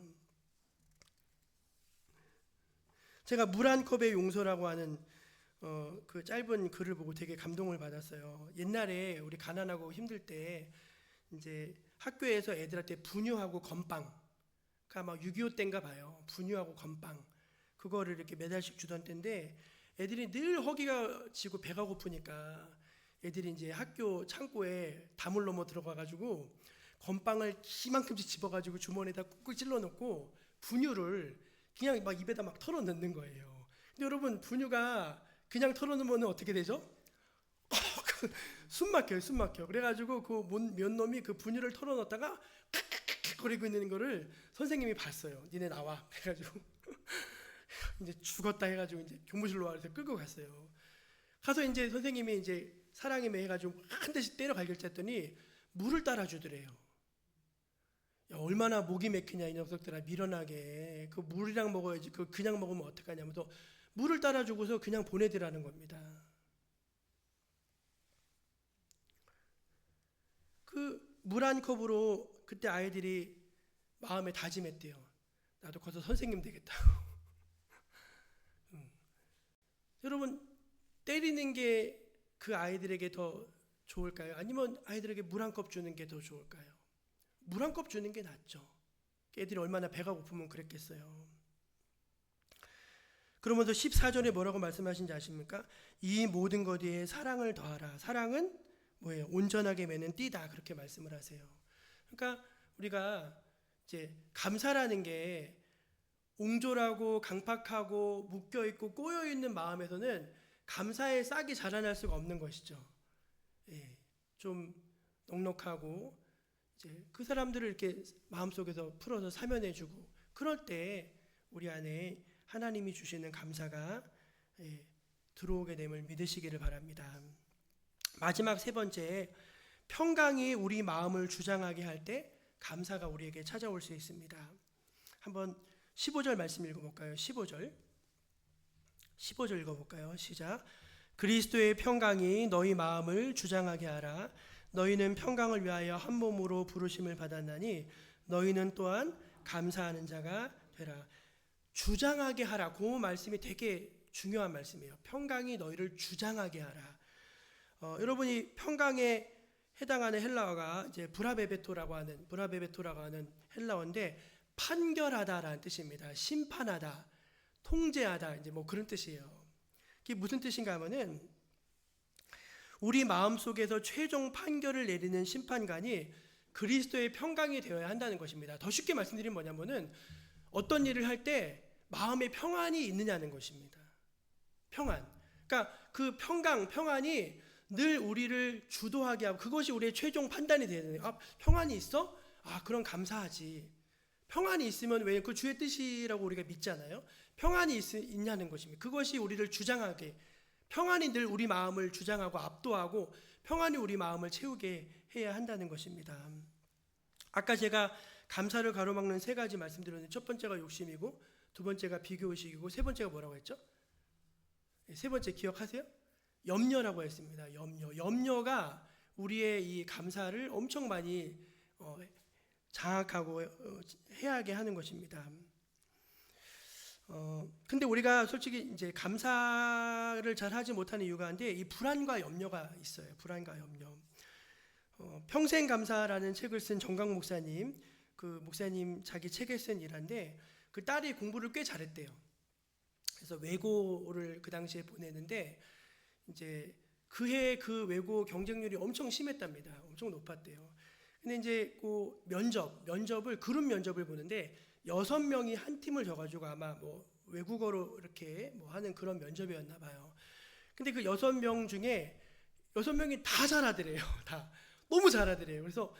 A: 제가 물 한 컵의 용서라고 하는 그 짧은 글을 보고 되게 감동을 받았어요. 옛날에 우리 가난하고 힘들 때 이제 학교에서 애들한테 분유하고 건빵, 그러니까 막 6.25 때인가 봐요. 분유하고 건빵 그거를 이렇게 매달씩 주던 때인데 애들이 늘 허기가 지고 배가 고프니까 애들이 이제 학교 창고에 다물 넘어 들어가가지고 건빵을 이만큼씩 집어가지고 주머니에다 꾹꾹 찔러 넣고 분유를 그냥 막 입에다 막 털어 넣는 거예요. 근데 여러분 분유가 그냥 털어 넣으면 어떻게 되죠? 숨 막혀. 그래가지고 그 몇 놈이 그 분유를 털어 넣었다가 거리고 있는 거를 선생님이 봤어요. 니네 나와. 그래가지고 이제 죽었다 해가지고 이제 교무실로 와서 끌고 갔어요. 가서 이제 선생님이 이제 사랑의 매 해가지고 한 대씩 때려 갈겼더니 물을 따라 주더래요. 야, 얼마나 목이 맥히냐 이 녀석들아 미련하게 그 물이랑 먹어야지 그 그냥 먹으면 어떡하냐면서 물을 따라 주고서 그냥 보내더라는 겁니다. 그 물 한 컵으로 그때 아이들이 마음에 다짐했대요. 나도 커서 선생님 되겠다고. 여러분 때리는 게 그 아이들에게 더 좋을까요? 아니면 아이들에게 물 한 컵 주는 게 더 좋을까요? 물 한 컵 주는 게 낫죠. 애들이 얼마나 배가 고프면 그랬겠어요. 그러면서 14절에 뭐라고 말씀하신지 아십니까? 이 모든 것 위에 사랑을 더하라. 사랑은 뭐예요? 온전하게 매는 띠다. 그렇게 말씀을 하세요. 그러니까 우리가 이제 감사라는 게 옹졸하고 강팍하고 묶여있고 꼬여있는 마음에서는 감사의 싹이 자라날 수가 없는 것이죠. 예, 좀 넉넉하고 이제 그 사람들을 이렇게 마음속에서 풀어서 사면해주고 그럴 때 우리 안에 하나님이 주시는 감사가 들어오게 됨을 믿으시기를 바랍니다. 마지막 세 번째, 평강이 우리 마음을 주장하게 할 때 감사가 우리에게 찾아올 수 있습니다. 한번 15절 말씀 읽어볼까요? 15절 읽어볼까요? 시작. 그리스도의 평강이 너희 마음을 주장하게 하라. 너희는 평강을 위하여 한 몸으로 부르심을 받았나니 너희는 또한 감사하는 자가 되라. 주장하게 하라. 그 말씀이 되게 중요한 말씀이에요. 평강이 너희를 주장하게 하라. 여러분이 평강에 해당하는 헬라어가 이제 브라베베토라고 하는 헬라어인데 판결하다라는 뜻입니다. 심판하다, 통제하다, 이제 뭐 그런 뜻이에요. 이게 무슨 뜻인가 하면은 우리 마음 속에서 최종 판결을 내리는 심판관이 그리스도의 평강이 되어야 한다는 것입니다. 더 쉽게 말씀드리면 뭐냐면은 어떤 일을 할 때 마음에 평안이 있느냐는 것입니다. 평안. 그러니까 그 평안이 늘 우리를 주도하게 하고 그것이 우리의 최종 판단이 되는 거예요. 평안이 있어? 그럼 감사하지. 평안이 있으면 왜 그 주의 뜻이라고 우리가 믿잖아요. 평안이 있냐는 것입니다. 그것이 우리를 주장하게, 평안이 늘 우리 마음을 주장하고 압도하고 평안이 우리 마음을 채우게 해야 한다는 것입니다. 아까 제가 감사를 가로막는 세 가지 말씀드렸는데 첫 번째가 욕심이고 두 번째가 비교의식이고 세 번째가 뭐라고 했죠? 세 번째 기억하세요? 염려라고 했습니다. 염려가 우리의 이 감사를 엄청 많이 장악하고 해하게 하는 것입니다. 근데 우리가 솔직히 이제 감사를 잘 하지 못하는 이유가 한데 이 불안과 염려가 있어요. 불안과 염려. 평생 감사라는 책을 쓴 정강 목사님, 그 목사님 자기 책에 쓴 일인데 그 딸이 공부를 꽤 잘했대요. 그래서 외고를 그 당시에 보내는데 이제 그해 그 외고 경쟁률이 엄청 심했답니다. 엄청 높았대요. 근데 이제 그 면접을 그룹 면접을 보는데 6명이 한 팀을 져가지고 아마 뭐 외국어로 이렇게 뭐 하는 그런 면접이었나 봐요. 근데 그 6명 중에 6명이 다 잘하더래요. 다 너무 잘하더래요. 그래서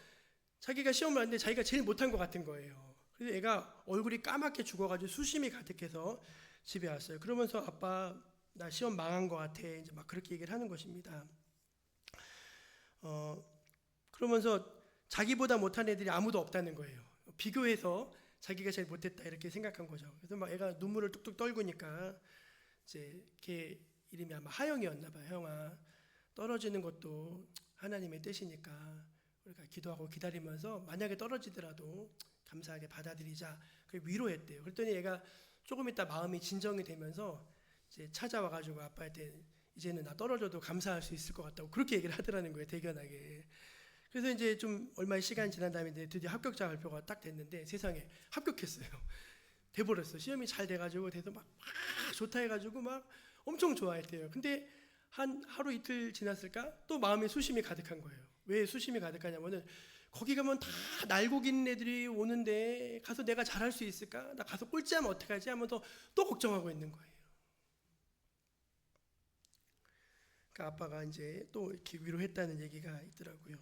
A: 자기가 시험을 하는데 자기가 제일 못한 것 같은 거예요. 그래서 애가 얼굴이 까맣게 죽어가지고 수심이 가득해서 집에 왔어요. 그러면서 아빠 나 시험 망한 것 같아. 이제 막 그렇게 얘기를 하는 것입니다. 그러면서 자기보다 못한 애들이 아무도 없다는 거예요. 비교해서 자기가 제일 못했다 이렇게 생각한 거죠. 그래서 막 애가 눈물을 뚝뚝 떨구니까 이제 걔 이름이 아마 하영이었나 봐요. 형아, 떨어지는 것도 하나님의 뜻이니까 우리가 기도하고 기다리면서 만약에 떨어지더라도 감사하게 받아들이자. 그 위로했대요. 그랬더니 얘가 조금 있다 마음이 진정이 되면서 이제 찾아와가지고 아빠한테 이제는 나 떨어져도 감사할 수 있을 것 같다고 그렇게 얘기를 하더라는 거예요. 대견하게. 그래서 이제 좀 얼마의 시간이 지난 다음에 드디어 합격자 발표가 딱 됐는데 세상에 합격했어요. 돼버렸어. 시험이 잘 돼가지고 돼서 막 좋다 해가지고 막 엄청 좋아했대요. 근데 한 하루 이틀 지났을까 또 마음에 수심이 가득한 거예요. 왜 수심이 가득하냐면은 거기 가면 다 날고 기는 애들이 오는데 가서 내가 잘할 수 있을까? 나 가서 꼴찌하면 어떡하지? 하면서 또 걱정하고 있는 거예요. 그러니까 아빠가 이제 또 이렇게 위로했다는 얘기가 있더라고요.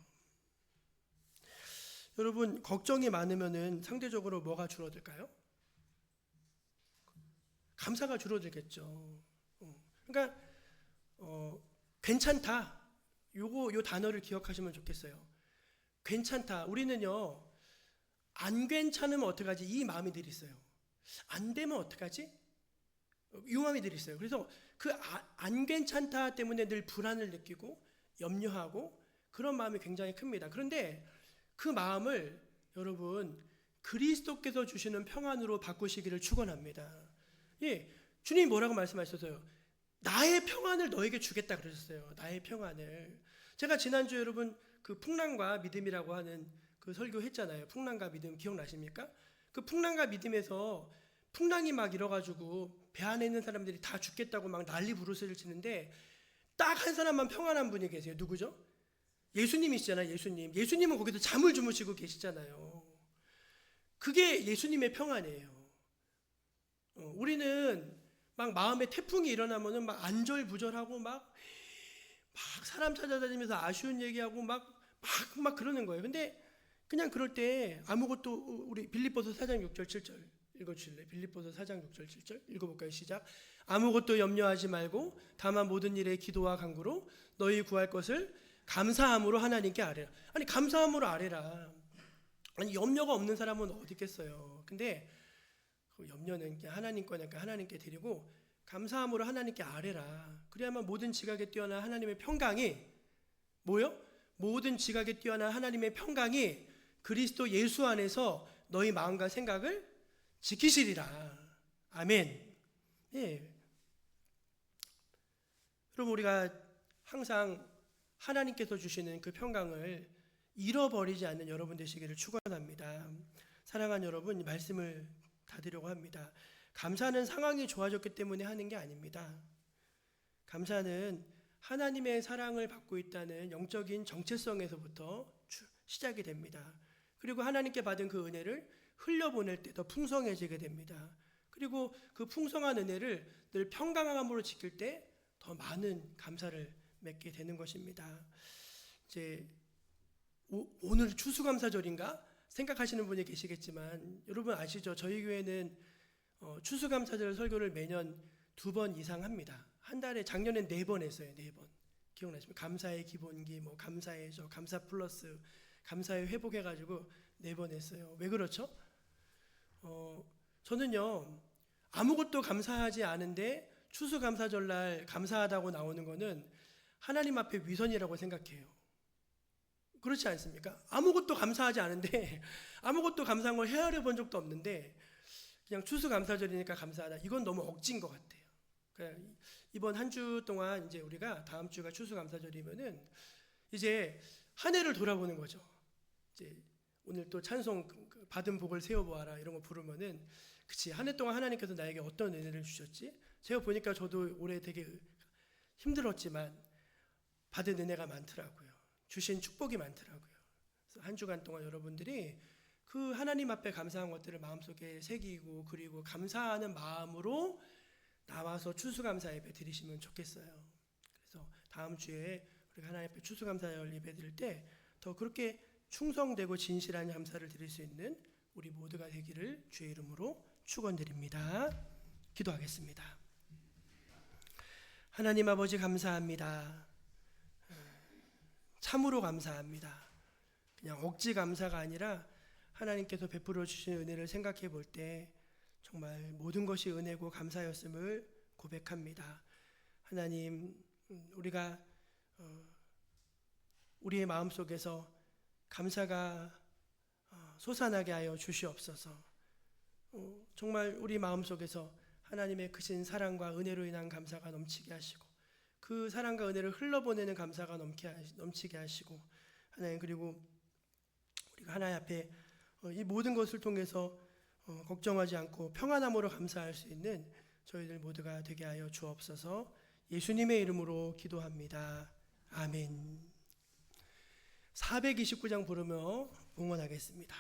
A: 여러분 걱정이 많으면은 상대적으로 뭐가 줄어들까요? 감사가 줄어들겠죠. 그러니까 괜찮다. 요 단어를 기억하시면 좋겠어요. 괜찮다. 우리는요 안 괜찮으면 어떡하지? 이 마음이 늘 있어요. 안 되면 어떡하지? 이 마음이 늘 있어요. 그래서 그 안 괜찮다 때문에 늘 불안을 느끼고 염려하고 그런 마음이 굉장히 큽니다. 그런데 그 마음을 여러분 그리스도께서 주시는 평안으로 바꾸시기를 축원합니다. 예, 주님이 뭐라고 말씀하셨어요? 나의 평안을 너에게 주겠다 그러셨어요. 나의 평안을. 제가 지난주에 여러분 그 풍랑과 믿음이라고 하는 그 설교 했잖아요. 풍랑과 믿음 기억나십니까? 그 풍랑과 믿음에서 풍랑이 막 일어가지고 배 안에 있는 사람들이 다 죽겠다고 막 난리 부르스를 치는데 딱 한 사람만 평안한 분이 계세요. 누구죠? 예수님이시잖아요. 예수님은 거기서 잠을 주무시고 계시잖아요. 그게 예수님의 평안이에요. 우리는 막 마음에 태풍이 일어나면은 막 안절부절하고 막 사람 찾아다니면서 아쉬운 얘기하고 막 그러는 거예요. 근데 그냥 그럴 때 아무것도 우리 빌립보서 4장 6절 7절 읽어주실래요? 빌립보서 4장 6절 7절 읽어볼까요? 시작. 아무것도 염려하지 말고 다만 모든 일에 기도와 간구로 너희 구할 것을 감사함으로 하나님께 아뢰라. 아니 감사함으로 아뢰라. 아니 염려가 없는 사람은 어디 있겠어요. 근데 그 염려는 하나님 거니까 하나님께 드리고 감사함으로 하나님께 아뢰라. 그래야만 모든 지각에 뛰어난 하나님의 평강이 뭐요? 모든 지각에 뛰어난 하나님의 평강이 그리스도 예수 안에서 너희 마음과 생각을 지키시리라. 아멘. 예. 그럼 우리가 항상 하나님께서 주시는 그 평강을 잃어버리지 않는 여러분 되시기를 축원합니다. 사랑하는 여러분, 이 말씀을 닫으려고 합니다. 감사는 상황이 좋아졌기 때문에 하는 게 아닙니다. 감사는 하나님의 사랑을 받고 있다는 영적인 정체성에서부터 시작이 됩니다. 그리고 하나님께 받은 그 은혜를 흘려보낼 때 더 풍성해지게 됩니다. 그리고 그 풍성한 은혜를 늘 평강함으로 지킬 때 더 많은 감사를 맺게 되는 것입니다. 이제 오늘 추수감사절인가 생각하시는 분이 계시겠지만 여러분 아시죠? 저희 교회는 추수감사절 설교를 매년 2번 이상 합니다. 한 달에 작년엔 4번 했어요. 4번. 기억나십니까? 감사의 기본기, 뭐 감사의 저, 감사 플러스, 감사의 회복해가지고 4번 했어요. 왜 그렇죠? 저는요 아무것도 감사하지 않은데 추수감사절날 감사하다고 나오는 거는 하나님 앞에 위선이라고 생각해요. 그렇지 않습니까? 아무것도 감사하지 않은데 아무것도 감사한 걸 헤아려 본 적도 없는데 그냥 추수감사절이니까 감사하다. 이건 너무 억지인 것 같아요. 그러니까 이번 한 주 동안 이제 우리가 다음 주가 추수감사절이면은 이제 한 해를 돌아보는 거죠. 이제 오늘 또 찬송 받은 복을 세워보아라 이런 거 부르면은 그치 한 해 동안 하나님께서 나에게 어떤 은혜를 주셨지? 제가 보니까 저도 올해 되게 힘들었지만 받은 은혜가 많더라고요. 주신 축복이 많더라고요. 그래서 한 주간 동안 여러분들이 그 하나님 앞에 감사한 것들을 마음속에 새기고 그리고 감사하는 마음으로 나와서 추수감사 예배 드리시면 좋겠어요. 그래서 다음 주에 우리가 하나님 앞에 추수감사 예배 드릴 때 더 그렇게 충성되고 진실한 감사를 드릴 수 있는 우리 모두가 되기를 주의 이름으로 축원드립니다. 기도하겠습니다. 하나님 아버지 감사합니다. 참으로 감사합니다. 그냥 억지 감사가 아니라 하나님께서 베풀어 주신 은혜를 생각해 볼 때 정말 모든 것이 은혜고 감사였음을 고백합니다. 하나님, 우리가 우리의 마음속에서 감사가 솟아나게 하여 주시옵소서. 정말 우리 마음속에서 하나님의 크신 사랑과 은혜로 인한 감사가 넘치게 하시고 그 사랑과 은혜를 흘러보내는 감사가 넘치게 하시고 하나님, 그리고 우리가 하나님 앞에 이 모든 것을 통해서 걱정하지 않고 평안함으로 감사할 수 있는 저희들 모두가 되게 하여 주옵소서. 예수님의 이름으로 기도합니다. 아멘. 429장 부르며 응원하겠습니다.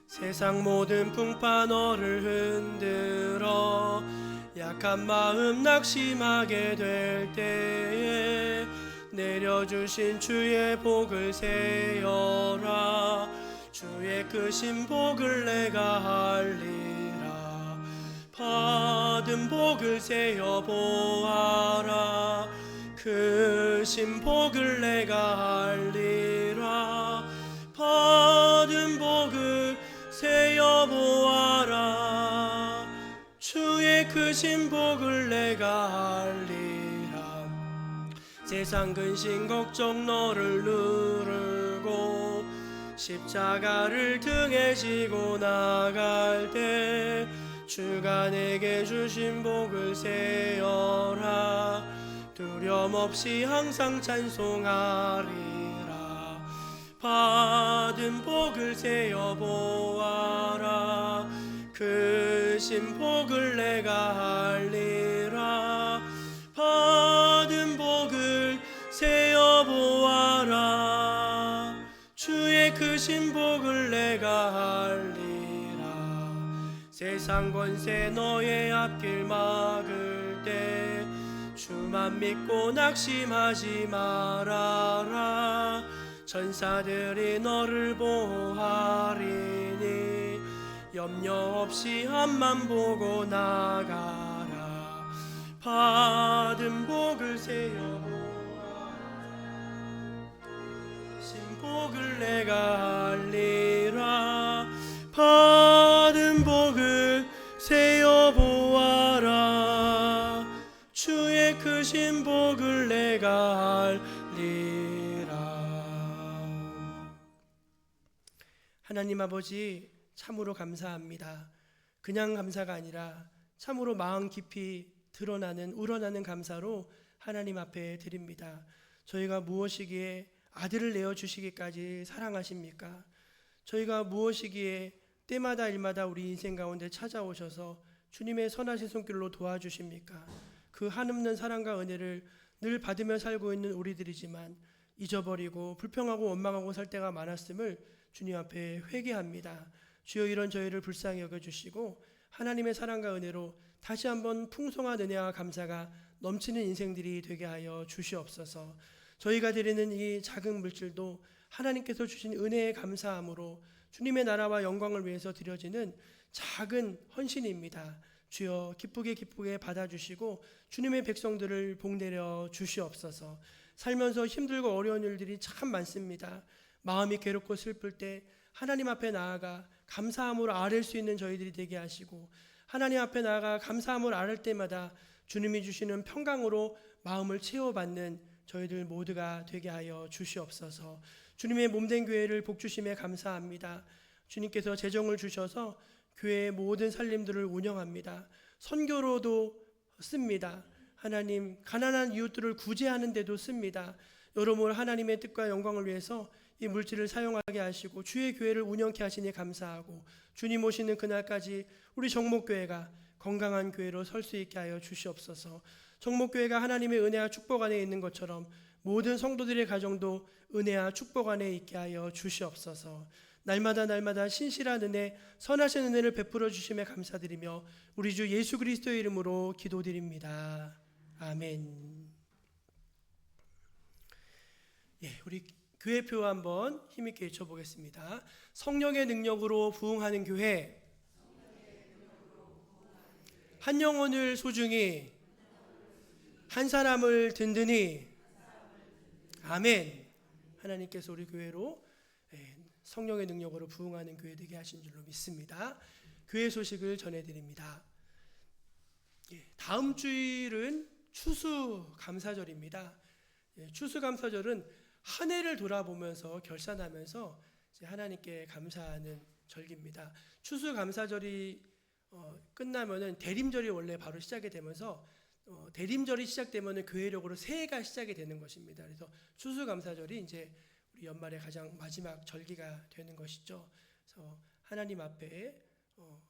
A: 세상 모든 풍파 너를 흔들어 약한 마음 낙심하게 될 때에 내려주신 주의 복을 세어라. 주의 크신 복을 내가 알리라. 받은 복을 세어 보아라. 크신 복을 내가 알리라. 받은 복을 세어 보아라. 주의 크신 복을 내가 알리라. 세상 근심 걱정 너를 누르고 십자가를 등에 지고 나갈 때 주가 내게 주신 복을 세어라. 두려움 없이 항상 찬송하리라. 받은 복을 세어 보아라. 크신 복을 내가 알리라. 받은 복을 세어 보아라. 주의 크신 복을 내가 알리라. 세상 권세 너의 앞길 막을 때 주만 믿고 낙심하지 말아라. 천사들이 너를 보호하리니 염려 없이 앞만 보고 나가라. 받은 복을 세어 보아라. 신복을 내가 알리라. 받은 복을 하나님 아버지, 참으로 감사합니다. 그냥 감사가 아니라 참으로 마음 깊이 드러나는 우러나는 감사로 하나님 앞에 드립니다. 저희가 무엇이기에 아들을 내어주시기까지 사랑하십니까? 저희가 무엇이기에 때마다 일마다 우리 인생 가운데 찾아오셔서 주님의 선하신 손길로 도와주십니까? 그 한없는 사랑과 은혜를 늘 받으며 살고 있는 우리들이지만 잊어버리고 불평하고 원망하고 살 때가 많았음을 주님 앞에 회개합니다. 주여, 이런 저희를 불쌍히 여겨주시고 하나님의 사랑과 은혜로 다시 한번 풍성한 은혜와 감사가 넘치는 인생들이 되게 하여 주시옵소서. 저희가 드리는 이 작은 물질도 하나님께서 주신 은혜에 감사함으로 주님의 나라와 영광을 위해서 드려지는 작은 헌신입니다. 주여, 기쁘게 받아주시고 주님의 백성들을 복내려 주시옵소서. 살면서 힘들고 어려운 일들이 참 많습니다. 마음이 괴롭고 슬플 때 하나님 앞에 나아가 감사함으로 아뢰 수 있는 저희들이 되게 하시고, 하나님 앞에 나아가 감사함으로 아뢰 때마다 주님이 주시는 평강으로 마음을 채워받는 저희들 모두가 되게 하여 주시옵소서. 주님의 몸된 교회를 복주심에 감사합니다. 주님께서 재정을 주셔서 교회의 모든 살림들을 운영합니다. 선교로도 씁니다. 하나님, 가난한 이웃들을 구제하는 데도 씁니다. 여러모로 하나님의 뜻과 영광을 위해서 이 물질을 사용하게 하시고 주의 교회를 운영케 하시니 감사하고, 주님 오시는 그날까지 우리 정목교회가 건강한 교회로 설 수 있게 하여 주시옵소서. 정목교회가 하나님의 은혜와 축복 안에 있는 것처럼 모든 성도들의 가정도 은혜와 축복 안에 있게 하여 주시옵소서. 날마다 신실한 은혜, 선하신 은혜를 베풀어 주심에 감사드리며 우리 주 예수 그리스도의 이름으로 기도드립니다. 아멘. 우리 교회표 한번 힘있게 외쳐보겠습니다. 성령의 능력으로 부흥하는 교회, 한 영혼을 소중히, 한 사람을 든든히. 아멘. 하나님께서 우리 교회로 성령의 능력으로 부흥하는 교회 되게 하신 줄로 믿습니다. 교회 소식을 전해드립니다. 다음 주일은 추수감사절입니다. 추수감사절은 한 해를 돌아보면서 결산하면서 하나님께 감사하는 절기입니다. 추수감사절이 끝나면은 대림절이 원래 바로 시작이 되면서 대림절이 시작되면은 교회력으로 새해가 시작이 되는 것입니다. 그래서 추수감사절이 이제 우리 연말의 가장 마지막 절기가 되는 것이죠. 그래서 하나님 앞에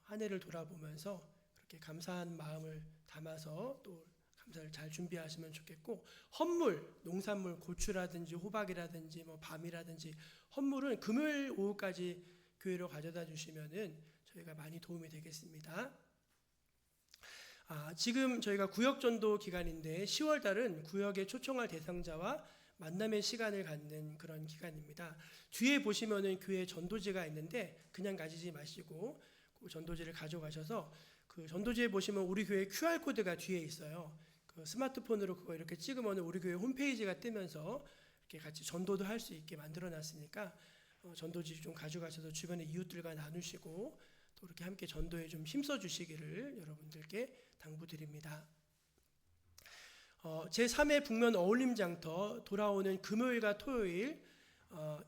A: 한 해를 돌아보면서 그렇게 감사한 마음을 담아서 또 감사를 잘 준비하시면 좋겠고, 헌물, 농산물, 고추라든지 호박이라든지 밤이라든지 헌물은 금요일 오후까지 교회로 가져다 주시면은 저희가 많이 도움이 되겠습니다. 지금 저희가 구역전도 기간인데 10월 달은 구역에 초청할 대상자와 만남의 시간을 갖는 그런 기간입니다. 뒤에 보시면은 교회 전도지가 있는데 그냥 가지지 마시고 그 전도지를 가져가셔서, 그 전도지에 보시면 우리 교회 QR코드가 뒤에 있어요. 그 스마트폰으로 그거 이렇게 찍으면 우리 교회 홈페이지가 뜨면서 이렇게 같이 전도도 할 수 있게 만들어 놨으니까 전도지 좀 가져가셔서 주변의 이웃들과 나누시고 또 이렇게 함께 전도에 좀 힘써 주시기를 여러분들께 당부드립니다. 제3회 북면 어울림장터 돌아오는 금요일과 토요일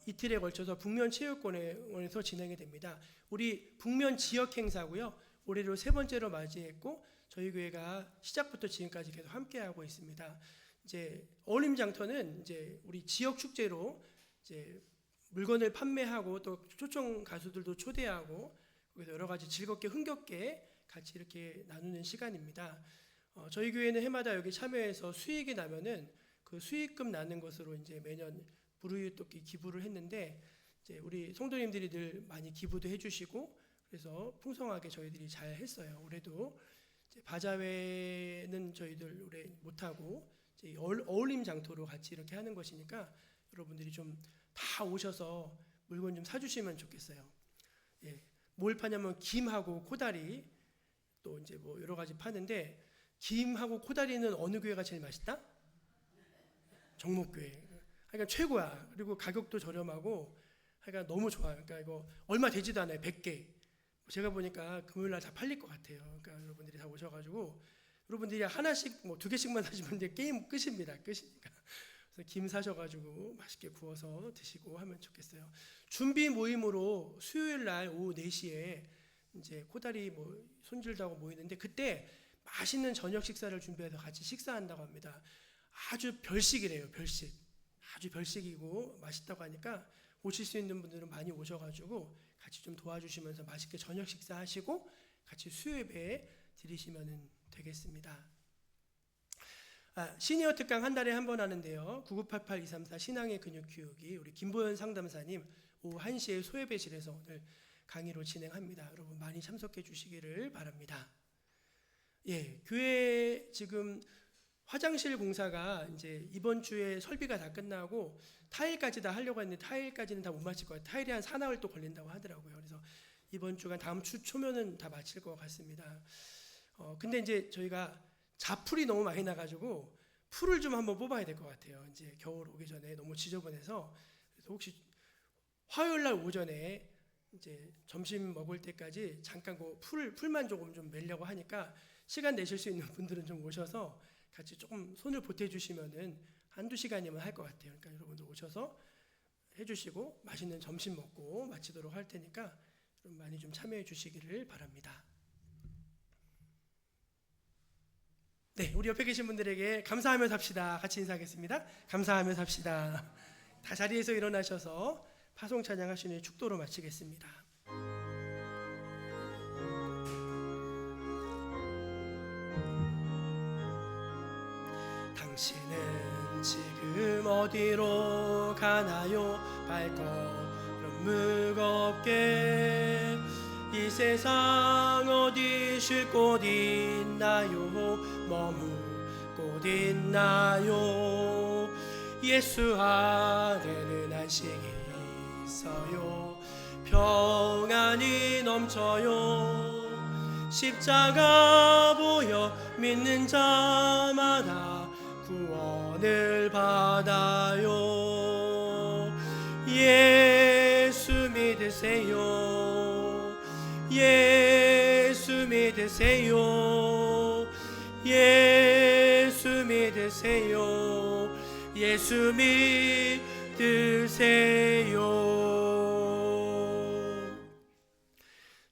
A: 이틀에 걸쳐서 북면체육관에서 진행이 됩니다. 우리 북면 지역 행사고요. 올해로 세 번째로 맞이했고 저희 교회가 시작부터 지금까지 계속 함께하고 있습니다. 이제 어울림장터는 이제 우리 지역 축제로 이제 물건을 판매하고 또 초청 가수들도 초대하고 그래서 여러 가지 즐겁게 흥겹게 같이 이렇게 나누는 시간입니다. 저희 교회는 해마다 여기 참여해서 수익이 나면은 그 수익금 나는 것으로 이제 매년 불우이웃돕기 기부를 했는데, 이제 우리 성도님들이 늘 많이 기부도 해주시고 그래서 풍성하게 저희들이 잘 했어요. 올해도 이제 바자회는 저희들 올해 못하고 이제 어울림 장터로 같이 이렇게 하는 것이니까 여러분들이 좀 다 오셔서 물건 좀 사주시면 좋겠어요. 뭘 파냐면 김하고 코다리, 또 이제 여러 가지 파는데, 김하고 코다리는 어느 교회가 제일 맛있다? 정목교회. 그러니까 최고야. 그리고 가격도 저렴하고 그러니까 너무 좋아요. 그러니까 이거 얼마 되지도 않아요. 100개. 제가 보니까 금요일날 다 팔릴 것 같아요. 그러니까 여러분들이 다 오셔가지고 여러분들이 하나씩 2개씩만 사시면 이제 게임 끝입니다. 끝이니까 그래서 김 사셔가지고 맛있게 구워서 드시고 하면 좋겠어요. 준비 모임으로 수요일 날 오후 4시에 이제 코다리 뭐 손질도 하고 모이는데 그때 맛있는 저녁 식사를 준비해서 같이 식사한다고 합니다. 아주 별식이래요. 별식. 아주 별식이고 맛있다고 하니까 오실 수 있는 분들은 많이 오셔가지고 같이 좀 도와주시면서 맛있게 저녁 식사하시고 같이 수요예배 드리시면 되겠습니다. 시니어 특강 한 달에 한 번 하는데요. 9988-234 신앙의 근육 키우기 우리 김보연 상담사님 오후 1시에 소예배실에서 오늘 강의로 진행합니다. 여러분 많이 참석해 주시기를 바랍니다. 예, 교회 지금 화장실 공사가 이제 이번 주에 설비가 다 끝나고 타일까지 다 하려고 했는데 타일까지는 다 못 마칠 것 같아요. 타일이 한 4나흘 또 걸린다고 하더라고요. 그래서 이번 주간 다음 주 초면은 다 마칠 것 같습니다. 근데 이제 저희가 잡풀이 너무 많이 나가지고 풀을 좀 한번 뽑아야 될 것 같아요. 이제 겨울 오기 전에 너무 지저분해서 그래서 혹시 화요일 날 오전에 이제 점심 먹을 때까지 잠깐 그 풀만 조금 좀 매려고 하니까 시간 내실 수 있는 분들은 좀 오셔서 같이 조금 손을 보태주시면은 한두 시간이면 할 것 같아요. 그러니까 여러분들 오셔서 해주시고 맛있는 점심 먹고 마치도록 할 테니까 좀 많이 좀 참여해 주시기를 바랍니다. 네, 우리 옆에 계신 분들에게 감사하며 삽시다. 같이 인사하겠습니다. 감사하며 삽시다. 다 자리에서 일어나셔서 파송 찬양하시는 축도로 마치겠습니다. 당신은 지금 어디로 가나요? 발걸음 무겁게 이 세상 어디 쉴 곳 있나요? 머물 곳 있나요? 예수 안에는 안식이 있어요. 평안이 넘쳐요. 십자가 보여 믿는 자마다 구원을 받아요. 예수 믿으세요. 예수 믿으세요. 예수 믿으세요. 예수 믿으세요.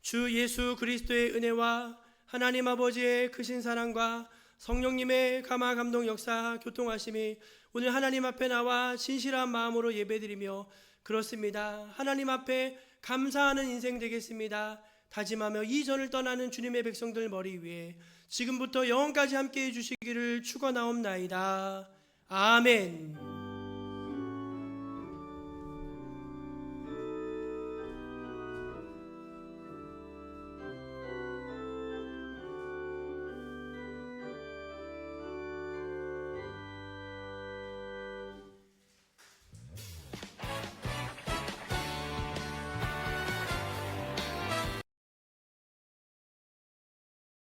A: 주 예수 그리스도의 은혜와 하나님 아버지의 크신 사랑과 성령님의 감화 감동 역사 교통하심이 오늘 하나님 앞에 나와 진실한 마음으로 예배드리며 그렇습니다. 하나님 앞에 감사하는 인생 되겠습니다. 다짐하며 이 전을 떠나는 주님의 백성들 머리 위에 지금부터 영원까지 함께해 주시기를 축원하옵나이다. 아멘.